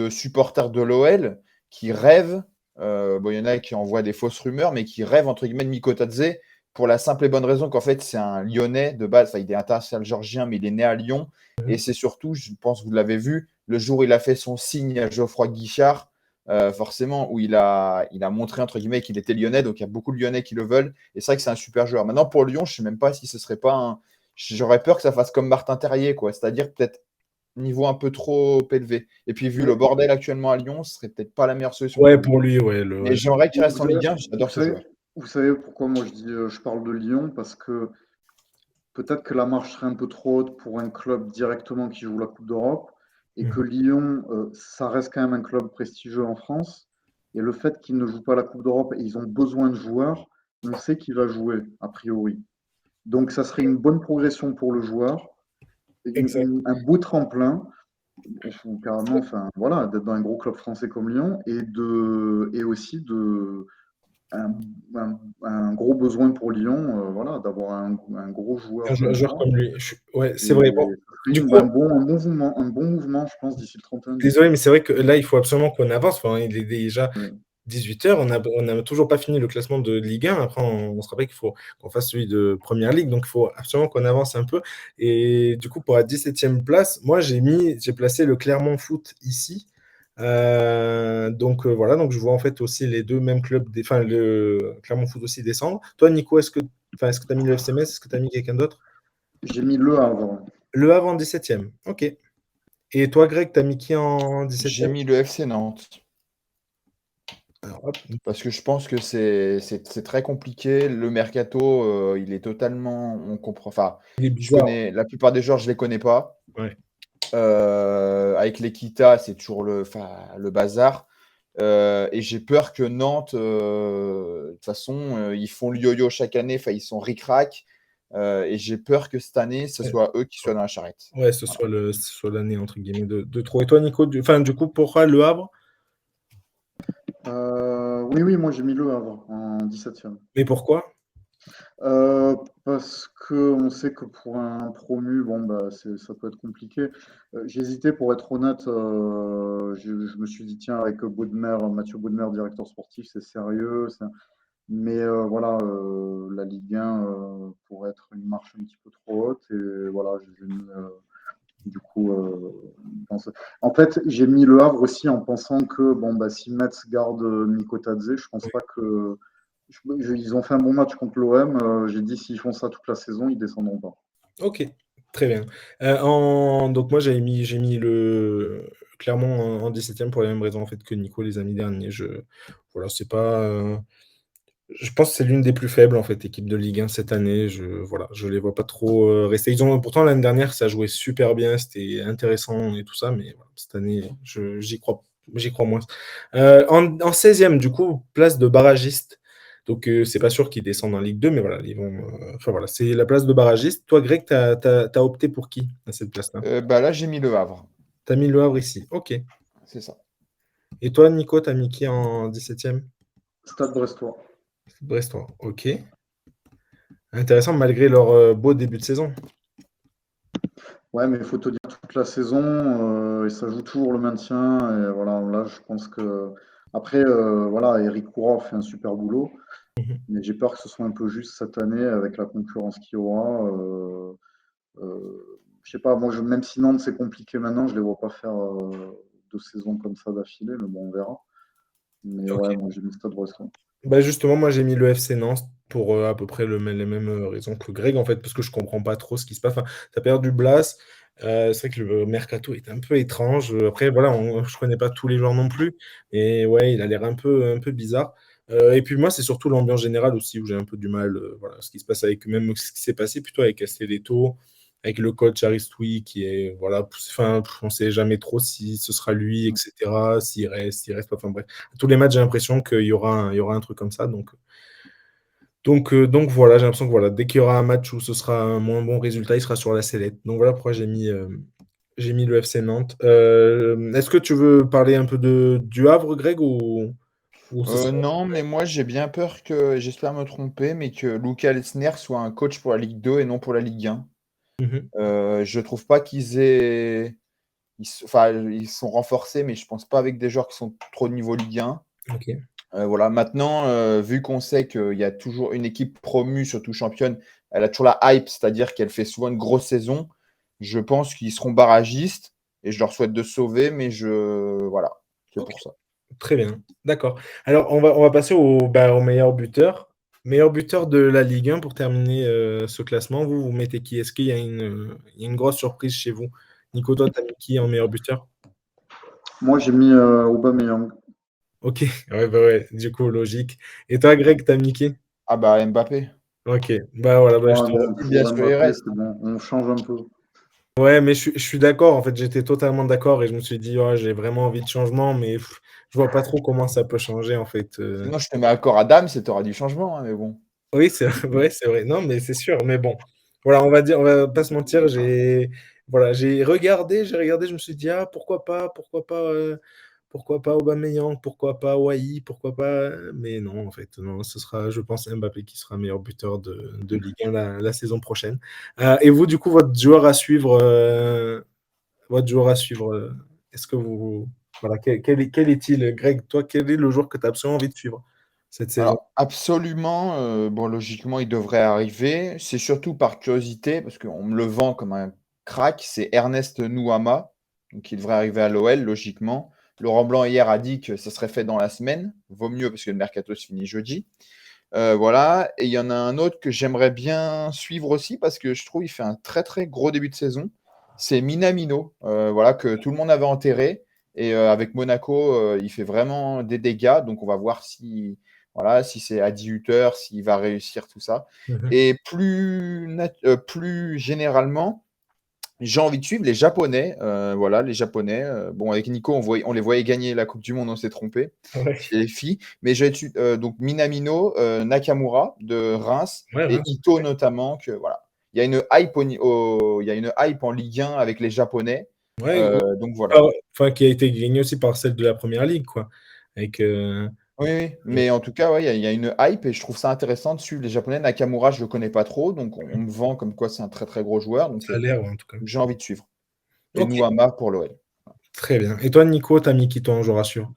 [SPEAKER 3] supporters de l'OL qui rêvent. Bon, il y en a qui envoient des fausses rumeurs, mais qui rêvent, entre guillemets, de Mikotadze pour la simple et bonne raison qu'en fait, c'est un Lyonnais de base. Enfin, il est international géorgien, mais il est né à Lyon. Et c'est surtout, je pense que vous l'avez vu, le jour où il a fait son signe à Geoffroy Guichard, forcément, où il a montré, entre guillemets, qu'il était lyonnais. Donc, il y a beaucoup de Lyonnais qui le veulent. Et c'est vrai que c'est un super joueur. Maintenant, pour Lyon, je ne sais même pas si ce serait pas un. J'aurais peur que ça fasse comme Martin Terrier, quoi. C'est-à-dire peut-être niveau un peu trop élevé. Et puis, vu le
[SPEAKER 2] Mais
[SPEAKER 3] bordel actuellement à Lyon, ce serait peut-être pas la meilleure solution
[SPEAKER 1] Ouais,
[SPEAKER 3] pour lui.
[SPEAKER 1] pour lui, ouais.
[SPEAKER 3] Mais j'aimerais qu'il reste
[SPEAKER 2] vous
[SPEAKER 3] en
[SPEAKER 2] savez,
[SPEAKER 3] Ligue 1.
[SPEAKER 2] vous
[SPEAKER 3] J'adore ce
[SPEAKER 2] savez,
[SPEAKER 3] joueur.
[SPEAKER 2] vous savez pourquoi moi je parle de Lyon? Parce que peut-être que la marche serait un peu trop haute pour un club directement qui joue la Coupe d'Europe et que
[SPEAKER 1] Mhm.
[SPEAKER 2] Lyon, ça reste quand même un club prestigieux en France. Et le fait qu'ils ne jouent pas la Coupe d'Europe et ils ont besoin de joueurs, on sait qu'il va jouer, a priori. Donc ça serait une bonne progression pour le joueur,
[SPEAKER 1] Exact.
[SPEAKER 2] un beau tremplin, ou carrément, enfin voilà, d'être dans un gros club français comme Lyon et aussi un, un gros besoin pour Lyon, voilà, d'avoir un gros
[SPEAKER 1] Un
[SPEAKER 2] joueur
[SPEAKER 1] jou- un
[SPEAKER 2] comme ça.
[SPEAKER 1] joueur comme lui. Ouais, c'est
[SPEAKER 2] Et
[SPEAKER 1] vrai. Bon,
[SPEAKER 2] ça serait
[SPEAKER 1] du coup,
[SPEAKER 2] un bon mouvement, je pense, d'ici le 31
[SPEAKER 1] désolé,
[SPEAKER 2] décembre.
[SPEAKER 1] mais c'est vrai que là, il faut absolument qu'on avance. Enfin, il est déjà
[SPEAKER 2] Ouais.
[SPEAKER 1] 18h. On n'a toujours pas fini le classement de Ligue 1. Après, on se rappelle qu'il faut qu'on fasse celui de Première Ligue. Donc, il faut absolument qu'on avance un peu. Et du coup, pour la 17e place, moi, j'ai placé le Clermont Foot ici. Voilà, donc je vois en fait aussi les deux mêmes clubs, enfin le Clermont Foot aussi descendre. Toi, Nico, est-ce que tu as mis le FC Metz? Est-ce que tu as mis quelqu'un d'autre?
[SPEAKER 2] J'ai mis Le Havre.
[SPEAKER 1] Le Havre en 17e. Ok. Et toi, Greg, tu as mis qui en
[SPEAKER 3] J'ai
[SPEAKER 1] 17e?
[SPEAKER 3] mis le FC Nantes.
[SPEAKER 1] Alors, hop.
[SPEAKER 3] Parce que je pense que c'est très compliqué. Le mercato, il est totalement. On comprend. Enfin,
[SPEAKER 1] Il est
[SPEAKER 3] je
[SPEAKER 1] bizarre.
[SPEAKER 3] connais la plupart des joueurs, je ne les connais pas.
[SPEAKER 1] Ouais.
[SPEAKER 3] Avec l'Equita, c'est toujours le bazar. Et j'ai peur que Nantes, de toute façon, ils font le yo-yo chaque année. Enfin, ils sont ric-rac. Et j'ai peur que cette année, ce soit eux qui soient dans la charrette.
[SPEAKER 1] Ouais, ce
[SPEAKER 3] Voilà.
[SPEAKER 1] soit l'année entre guillemets de trop. Et toi, Nico, du coup, pourquoi Le Havre?
[SPEAKER 2] Oui, oui, moi j'ai mis Le Havre en 17e.
[SPEAKER 1] Mais pourquoi?
[SPEAKER 2] Parce qu'on sait que pour un promu, bon, bah, ça peut être compliqué. J'hésitais, pour être honnête, je me suis dit, tiens, avec Mathieu Bodmer, directeur sportif, c'est sérieux. Mais voilà, la Ligue 1 pourrait être une marche un petit peu trop haute. Et voilà, je les ai mis du coup dans pense. En fait, j'ai mis Le Havre aussi en pensant que si Metz garde Nico Tadze, je pense pas que. Ils ont fait un bon match contre l'OM. J'ai dit s'ils font ça toute la saison, ils descendront pas.
[SPEAKER 1] Ok, très bien. Donc moi j'ai mis le Clermont en 17e pour la même raison en fait que Nico les a mis derniers. Voilà, c'est pas. Je pense que c'est l'une des plus faibles en fait équipes de Ligue 1 cette année. Je les vois pas trop rester. Pourtant l'année dernière ça jouait super bien, c'était intéressant et tout ça, mais voilà, cette année j'y crois moins. En 16e du coup place de barragiste. Donc c'est pas sûr qu'ils descendent en Ligue 2, mais voilà, ils vont. Enfin voilà, c'est la place de barragiste. Toi Greg, t'as opté pour qui à cette place-là?
[SPEAKER 3] Là, j'ai mis Le Havre.
[SPEAKER 1] T'as mis Le Havre ici. Ok.
[SPEAKER 3] C'est ça.
[SPEAKER 1] Et toi Nico, t'as mis qui en 17e?
[SPEAKER 2] Stade Brestois.
[SPEAKER 1] Brestois. Ok. Intéressant malgré leur beau début de saison.
[SPEAKER 2] Ouais, mais il faut te dire toute la saison, et ça joue toujours le maintien. Et voilà, là, je pense que. Après, voilà, Eric Coura fait un super boulot, mais j'ai peur que ce soit un peu juste cette année avec la concurrence qu'il y aura. Je sais pas, moi, même si Nantes c'est compliqué maintenant, je les vois pas faire 2 saisons comme ça d'affilée, mais bon, on verra. Mais
[SPEAKER 1] Ok.
[SPEAKER 2] ouais, moi j'ai mis Stade Brestois.
[SPEAKER 1] Bah justement, moi j'ai mis le FC Nantes pour à peu près les mêmes raisons que Greg en fait, parce que je comprends pas trop ce qui se passe. Enfin, t'as perdu Blas. C'est vrai que le mercato est un peu étrange. Après, voilà, je connais pas tous les joueurs non plus. Et ouais, il a l'air un peu bizarre. Et puis moi, c'est surtout l'ambiance générale aussi où j'ai un peu du mal. Voilà, ce qui se passe avec même ce qui s'est passé plutôt avec Castelletto, avec le coach Aristoui qui est voilà, enfin, on sait jamais trop si ce sera lui, etc. S'il reste pas. Enfin bref, tous les matchs, j'ai l'impression qu'il y aura un truc comme ça. Donc voilà, j'ai l'impression que voilà, dès qu'il y aura un match où ce sera un moins bon résultat, il sera sur la sellette. Donc voilà pourquoi j'ai mis le FC Nantes. Est-ce que tu veux parler un peu du Havre, Greg, ou ce sera...
[SPEAKER 3] Non, mais moi j'ai bien peur que, j'espère me tromper, mais que Luca Lesner soit un coach pour la Ligue 2 et non pour la Ligue 1.
[SPEAKER 1] Mhm.
[SPEAKER 3] Je trouve pas qu'ils aient. Enfin, ils sont renforcés, mais je pense pas avec des joueurs qui sont trop de niveau Ligue 1.
[SPEAKER 1] Ok.
[SPEAKER 3] Voilà. Maintenant, vu qu'on sait qu'il y a toujours une équipe promue, surtout championne, elle a toujours la hype, c'est-à-dire qu'elle fait souvent une grosse saison. Je pense qu'ils seront barragistes et je leur souhaite de sauver, mais voilà, c'est
[SPEAKER 1] Ok.
[SPEAKER 3] pour ça.
[SPEAKER 1] Très bien. D'accord. Alors on va passer au meilleur buteur. Meilleur buteur de la Ligue 1 pour terminer ce classement. Vous mettez qui? Est-ce qu'il y a il y a une grosse surprise chez vous? Nico, toi, t'as mis qui en meilleur buteur?
[SPEAKER 2] Moi j'ai mis Aubameyang.
[SPEAKER 1] Ok, ouais, bah ouais, du coup, logique. Et toi, Greg, t'as mis qui?
[SPEAKER 3] Ah bah Mbappé.
[SPEAKER 1] Ok, bah voilà, bah, je
[SPEAKER 2] Ouais,
[SPEAKER 1] te...
[SPEAKER 2] bon,
[SPEAKER 3] Bien
[SPEAKER 2] pour
[SPEAKER 3] sûr, les
[SPEAKER 2] Mbappé,
[SPEAKER 3] restes.
[SPEAKER 2] c'est bon, on change un peu.
[SPEAKER 1] Ouais, mais je suis d'accord, en fait, j'étais totalement d'accord et je me suis dit, ouais, j'ai vraiment envie de changement, mais je vois pas trop comment ça peut changer, en fait.
[SPEAKER 3] Sinon, je te mets accord à Dame, c'est t'auras du changement, hein, mais bon.
[SPEAKER 1] Oui, c'est vrai, c'est vrai. Non, mais c'est sûr, mais bon. Voilà, on va pas se mentir, voilà, j'ai regardé, je me suis dit, ah, pourquoi pas Aubameyang, pourquoi pas Wai, pourquoi pas. Mais non, en fait, non, ce sera, je pense, Mbappé qui sera meilleur buteur de Ligue 1 la saison prochaine. Et vous, du coup, votre joueur à suivre, est-ce que vous. Voilà, quel est-il, Greg? Toi, quel est le joueur que tu as absolument envie de suivre cette saison?
[SPEAKER 3] Alors, absolument, bon, logiquement, il devrait arriver. C'est surtout par curiosité, parce qu'on me le vend comme un crack, c'est Ernest Nuama, donc il devrait arriver à l'OL, logiquement. Laurent Blanc, hier, a dit que ça serait fait dans la semaine. Vaut mieux, parce que le mercato se finit jeudi. Voilà, et il y en a un autre que j'aimerais bien suivre aussi, parce que je trouve qu'il fait un très, très gros début de saison. C'est Minamino, voilà, que tout le monde avait enterré. Et avec Monaco, il fait vraiment des dégâts. Donc, on va voir si, voilà, si c'est à 18 heures, s'il va réussir tout ça.
[SPEAKER 1] Mhm.
[SPEAKER 3] Et plus généralement, j'ai envie de suivre les Japonais. Voilà, les Japonais. Bon, avec Nico, on les voyait gagner la Coupe du Monde, on s'est trompé
[SPEAKER 1] Ouais,
[SPEAKER 3] chez les filles. Mais j'ai donc Minamino, Nakamura de Reims
[SPEAKER 1] ouais,
[SPEAKER 3] et
[SPEAKER 1] Reims.
[SPEAKER 3] Ito notamment. Que, voilà. Il y a une hype, il y a une hype en Ligue 1 avec les Japonais.
[SPEAKER 1] Ouais,
[SPEAKER 3] Donc voilà.
[SPEAKER 1] enfin, qui a été gagné aussi par celle de la première ligue, quoi. Avec,
[SPEAKER 3] Oui, oui, mais en tout cas, ouais, il y a une hype et je trouve ça intéressant de suivre les Japonais. Nakamura, je ne le connais pas trop, donc on me vend comme quoi c'est un très très gros joueur. Donc
[SPEAKER 1] ça a l'air, ouais, en tout cas.
[SPEAKER 3] j'ai envie de suivre. Et
[SPEAKER 1] Ok,
[SPEAKER 3] Nuama pour l'OL.
[SPEAKER 1] très bien. Et toi, Nico, t'as mis qui toi en joueur à suivre?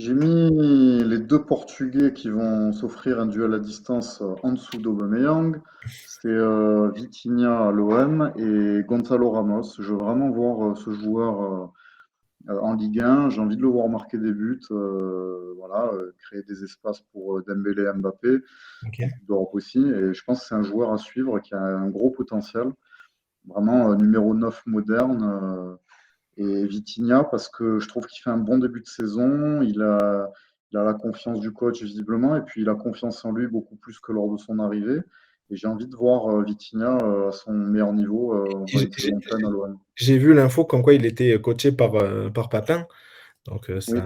[SPEAKER 2] J'ai mis les deux Portugais qui vont s'offrir un duel à distance en dessous d'Aubameyang. C'est Vitinha à l'OM et Gonzalo Ramos. Je veux vraiment voir ce joueur en Ligue 1. J'ai envie de le voir marquer des buts, voilà, créer des espaces pour Dembélé et Mbappé, en
[SPEAKER 1] Ok.
[SPEAKER 2] Coupe d'Europe aussi. Et je pense que c'est un joueur à suivre qui a un gros potentiel. Vraiment numéro 9 moderne. Et Vitinha, parce que je trouve qu'il fait un bon début de saison. Il a la confiance du coach, visiblement, et puis il a confiance en lui beaucoup plus que lors de son arrivée. Et j'ai envie de voir Vitinha à son meilleur niveau dans
[SPEAKER 1] J'ai
[SPEAKER 2] les saisons pleines à l'OM.
[SPEAKER 1] j'ai vu l'info comme quoi il était coaché par Papin. Donc, ça,
[SPEAKER 2] Oui,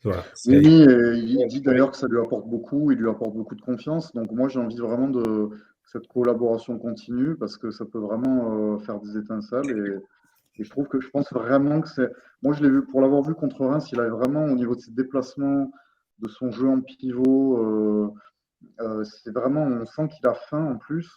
[SPEAKER 1] voilà.
[SPEAKER 2] oui, oui, et il dit
[SPEAKER 1] Ouais.
[SPEAKER 2] d'ailleurs que ça lui apporte beaucoup, il lui apporte beaucoup de confiance. Donc moi, j'ai envie vraiment de que cette collaboration continue parce que ça peut vraiment faire des étincelles. Et je pense vraiment que c'est. Moi, je l'ai vu, pour l'avoir vu contre Reims, il a vraiment, au niveau de ses déplacements, de son jeu en pivot, c'est vraiment, on sent qu'il a faim en plus.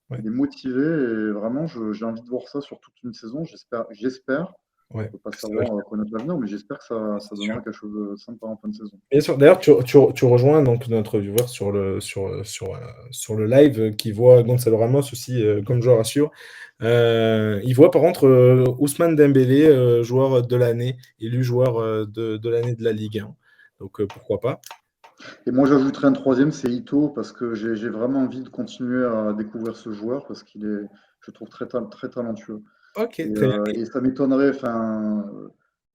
[SPEAKER 1] Ouais.
[SPEAKER 2] Il est motivé et vraiment, j'ai envie de voir ça sur toute une saison. J'espère.
[SPEAKER 1] Ouais.
[SPEAKER 2] On ne peut pas
[SPEAKER 1] C'est vrai.
[SPEAKER 2] savoir connaître l'avenir, mais j'espère que ça
[SPEAKER 1] C'est sûr.
[SPEAKER 2] donnera quelque chose de sympa en fin de saison.
[SPEAKER 1] Bien sûr. D'ailleurs, tu rejoins donc notre viewer sur le live qui voit Gonzalo Ramos aussi comme joueur à suivre. Il voit par contre Ousmane Dembélé, joueur de l'année, élu joueur de l'année de la Ligue 1. Donc pourquoi pas.
[SPEAKER 2] Et moi, j'ajouterais un troisième, c'est Ito, parce que j'ai vraiment envie de continuer à découvrir ce joueur, parce qu'il est, je trouve, très talentueux.
[SPEAKER 1] Ok,
[SPEAKER 2] Et,
[SPEAKER 1] très bien.
[SPEAKER 2] ça m'étonnerait, enfin,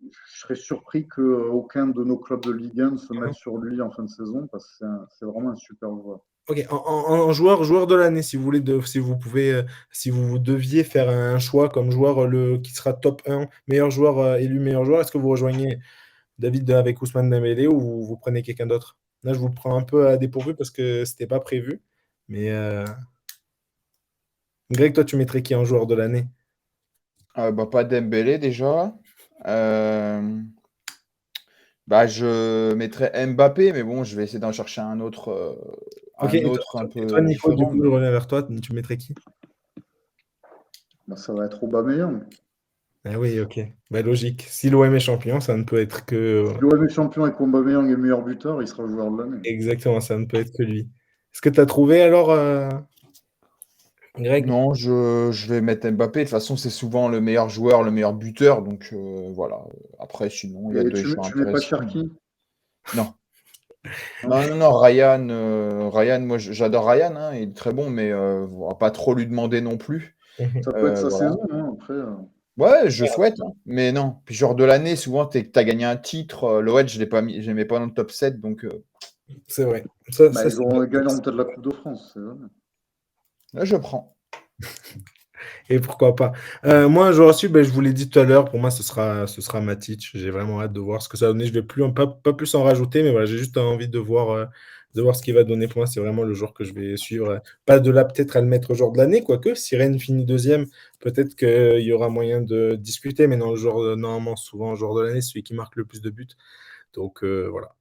[SPEAKER 2] je serais surpris qu'aucun de nos clubs de Ligue 1 ne se mette sur lui en fin de saison, parce que c'est vraiment un super joueur.
[SPEAKER 1] Ok, en joueur de l'année, si vous voulez, si vous pouvez, si vous deviez faire un choix comme joueur qui sera top 1, meilleur joueur élu meilleur joueur, est-ce que vous rejoignez David avec Ousmane Dembélé ou vous prenez quelqu'un d'autre? Là, je vous prends un peu à dépourvu parce que c'était pas prévu. Mais Greg, toi, tu mettrais qui en joueur de l'année?
[SPEAKER 3] Pas Dembélé déjà. Euh, je mettrais Mbappé, mais bon, je vais essayer d'en chercher
[SPEAKER 1] Ok,
[SPEAKER 3] un autre un
[SPEAKER 1] et toi,
[SPEAKER 3] peu
[SPEAKER 1] Nico, du
[SPEAKER 3] différent.
[SPEAKER 1] coup, je reviens vers toi. Tu mettrais qui?
[SPEAKER 2] Bah, ça va être Aubameyang.
[SPEAKER 1] Ah oui, ok. Bah, logique. Si l'OM est champion, ça ne peut être que.
[SPEAKER 2] Si l'OM est champion et qu'Aubameyang est meilleur buteur, il sera joueur de l'année.
[SPEAKER 1] Exactement, ça ne peut être que lui. Est-ce que tu as trouvé alors, Greg?
[SPEAKER 3] Non, je vais mettre Mbappé. De toute façon, c'est souvent le meilleur joueur, le meilleur buteur. Donc voilà. Après, sinon, il y a
[SPEAKER 2] Et
[SPEAKER 3] des joueurs
[SPEAKER 2] tu mets pas
[SPEAKER 3] intéressants.
[SPEAKER 2] Cherki?
[SPEAKER 3] Non.
[SPEAKER 2] Non.
[SPEAKER 3] Non. Ryan, moi j'adore Ryan, hein, il est très bon, mais on va pas trop lui demander non plus.
[SPEAKER 1] Mhm.
[SPEAKER 2] Ça peut être sa
[SPEAKER 3] Voilà.
[SPEAKER 2] saison, hein, après.
[SPEAKER 3] Ouais, je souhaite, hein, mais non. Puis genre de l'année, souvent, tu as gagné un titre. L'OL, je l'aimais pas dans le top 7, donc
[SPEAKER 1] C'est vrai. Ça,
[SPEAKER 2] Bah, ils
[SPEAKER 1] c'est vrai.
[SPEAKER 2] gagneront peut-être la Coupe de France, c'est vrai.
[SPEAKER 3] là, je prends.
[SPEAKER 1] Et pourquoi pas. Moi, j'aurais su, ben, je vous l'ai dit tout à l'heure, pour moi, ce sera Matic. J'ai vraiment hâte de voir ce que ça va donner. Je vais plus, pas plus en rajouter, mais voilà, j'ai juste envie de voir ce qu'il va donner. Pour moi, c'est vraiment le joueur que je vais suivre. Pas de là, peut-être, à le mettre au joueur de l'année, quoique. Si Rennes finit deuxième, peut-être qu'il y aura moyen de discuter, mais non, le joueur, normalement, souvent, le joueur de l'année, c'est celui qui marque le plus de buts. Donc, voilà.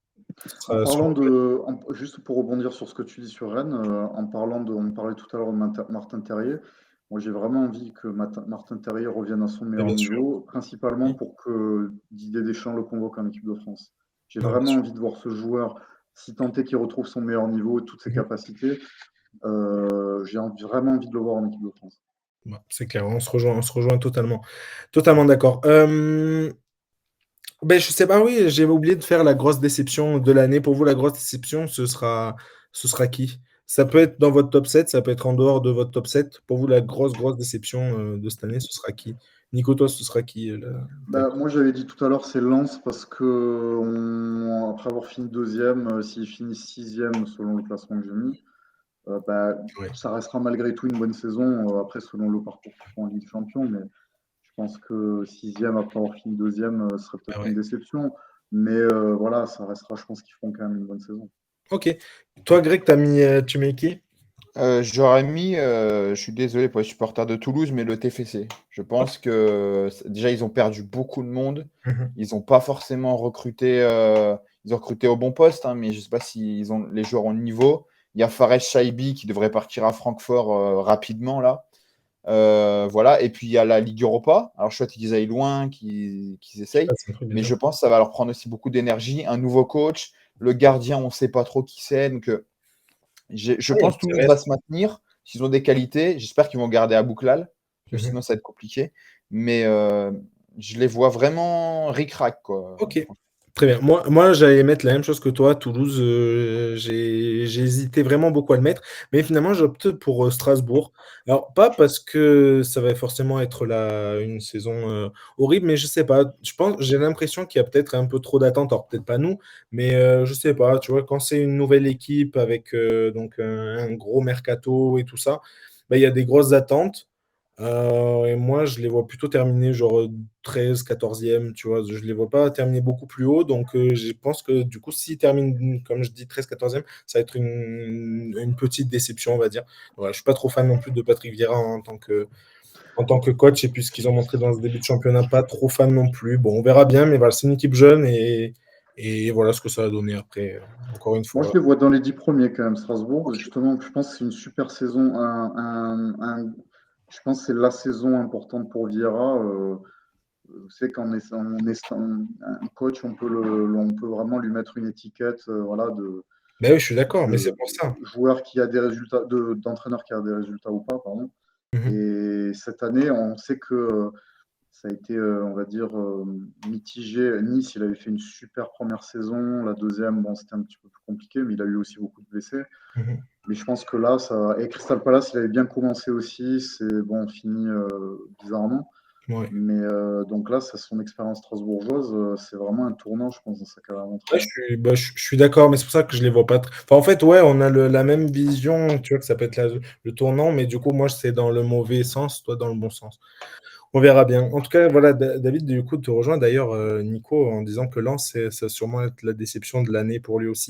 [SPEAKER 1] Ce
[SPEAKER 2] En
[SPEAKER 1] sera
[SPEAKER 2] parlant
[SPEAKER 1] sur-
[SPEAKER 2] juste pour rebondir sur ce que tu dis sur Rennes, on parlait tout à l'heure de Martin Terrier. Moi, j'ai vraiment envie que Martin Terrier revienne à son
[SPEAKER 1] Mais
[SPEAKER 2] meilleur
[SPEAKER 1] bien sûr.
[SPEAKER 2] niveau, principalement
[SPEAKER 1] Oui,
[SPEAKER 2] pour que Didier Deschamps le convoque en équipe de France. J'ai
[SPEAKER 1] non, bien
[SPEAKER 2] vraiment
[SPEAKER 1] sûr.
[SPEAKER 2] envie de voir ce joueur, si tant est qu'il retrouve son meilleur niveau et toutes ses
[SPEAKER 1] Mhm.
[SPEAKER 2] capacités. Vraiment envie de le voir en équipe de France.
[SPEAKER 1] Bon, c'est clair, on se rejoint totalement. Totalement d'accord. Ben, je sais pas, oui, j'ai oublié de faire la grosse déception de l'année. Pour vous, la grosse déception, ce sera qui? Ça peut être dans votre top 7, ça peut être en dehors de votre top 7. Pour vous, la grosse, grosse déception de cette année, ce sera qui? Nico, toi, ce sera qui ta-
[SPEAKER 2] Bah, moi, j'avais dit tout à l'heure, c'est Lens parce que après avoir fini deuxième, s'il finit sixième selon le classement que j'ai mis, bah,
[SPEAKER 1] Ouais,
[SPEAKER 2] ça restera malgré tout une bonne saison. Après, selon le parcours qu'ils font en Ligue des Champions, mais je pense que sixième après avoir fini deuxième serait
[SPEAKER 1] ah
[SPEAKER 2] peut-être une
[SPEAKER 1] ouais.
[SPEAKER 2] déception. Mais voilà, ça restera. Je pense qu'ils feront quand même une bonne saison.
[SPEAKER 1] Ok. Toi, Greg, tu mets qui?
[SPEAKER 3] J'aurais mis, je suis désolé pour les supporters de Toulouse, mais le TFC. Je
[SPEAKER 1] Ok.
[SPEAKER 3] pense que déjà, ils ont perdu beaucoup de monde.
[SPEAKER 1] Mhm.
[SPEAKER 3] Ils n'ont pas forcément recruté, ils ont recruté au bon poste, hein, mais je ne sais pas si les joueurs ont le niveau. Il y a Fares Chaibi qui devrait partir à Francfort rapidement là. Voilà. Et puis il y a la Ligue Europa. Alors je souhaite qu'ils aillent loin, qu'ils essayent.
[SPEAKER 1] C'est un truc, bien
[SPEAKER 3] Mais
[SPEAKER 1] sûr.
[SPEAKER 3] je pense que ça va leur prendre aussi beaucoup d'énergie. Un nouveau coach. Le gardien, on ne sait pas trop qui c'est. Donc je
[SPEAKER 1] Oui,
[SPEAKER 3] pense que
[SPEAKER 1] c'est
[SPEAKER 3] Toulouse
[SPEAKER 1] vrai.
[SPEAKER 3] va se maintenir. S'ils ont des qualités, j'espère qu'ils vont garder Abouklal. Parce que
[SPEAKER 1] Mhm.
[SPEAKER 3] sinon, ça va être compliqué. Mais je les vois vraiment ric-rac, quoi.
[SPEAKER 1] Ok, très bien. Moi j'allais mettre la même chose que toi, Toulouse. J'ai hésité vraiment beaucoup à le mettre, mais finalement j'opte pour Strasbourg. Alors, pas parce que ça va forcément être une saison horrible, mais je sais pas. J'ai l'impression qu'il y a peut-être un peu trop d'attentes. Alors, peut-être pas nous, mais je sais pas. Tu vois, quand c'est une nouvelle équipe avec donc un gros mercato et tout ça, bah, il y a des grosses attentes. Et moi, je les vois plutôt terminer genre 13, 14e, tu vois. Je les vois pas terminer beaucoup plus haut. Donc, je pense que du coup, s'ils terminent, comme je dis, 13, 14e, ça va être une petite déception, on va dire. Voilà, je suis pas trop fan non plus de Patrick Vieira en tant que coach. Et puis, ce qu'ils ont montré dans ce début de championnat, pas trop fan non plus. Bon, on verra bien, mais voilà, c'est une équipe jeune et voilà ce que ça va donner après. Encore une
[SPEAKER 2] Moi, je
[SPEAKER 1] fois.
[SPEAKER 2] les vois dans les 10 premiers quand même, Strasbourg. Justement, je pense que c'est une super saison. Je pense que c'est la saison importante pour Vieira. Vous savez, quand on est un coach, on peut vraiment lui mettre une étiquette voilà,
[SPEAKER 1] Ben oui, je suis d'accord, mais c'est
[SPEAKER 2] de
[SPEAKER 1] pour ça.
[SPEAKER 2] joueur qui a des résultats, d'entraîneur qui a des résultats ou pas, pardon.
[SPEAKER 1] Mhm.
[SPEAKER 2] Et cette année, on sait que ça a été, on va dire, mitigé. Nice, il avait fait une super première saison. La deuxième, bon, c'était un petit peu plus compliqué, mais il a eu aussi beaucoup de blessés.
[SPEAKER 1] Mhm.
[SPEAKER 2] Mais je pense que là, ça. Et Crystal Palace, il avait bien commencé aussi. C'est bon, fini bizarrement.
[SPEAKER 1] Ouais.
[SPEAKER 2] Mais donc là, c'est son expérience strasbourgeoise. C'est vraiment un tournant, je pense, dans sa carrière
[SPEAKER 1] Ouais,
[SPEAKER 2] d'entraîneur.
[SPEAKER 1] je suis d'accord, mais c'est pour ça que je les vois pas. Enfin, en fait, ouais, on a la même vision, tu vois, que ça peut être le tournant, mais du coup, moi, c'est dans le mauvais sens, toi, dans le bon sens. On verra bien. En tout cas, voilà, David, du coup, te rejoint d'ailleurs, Nico, en disant que Lens, ça va sûrement être la déception de l'année pour lui aussi.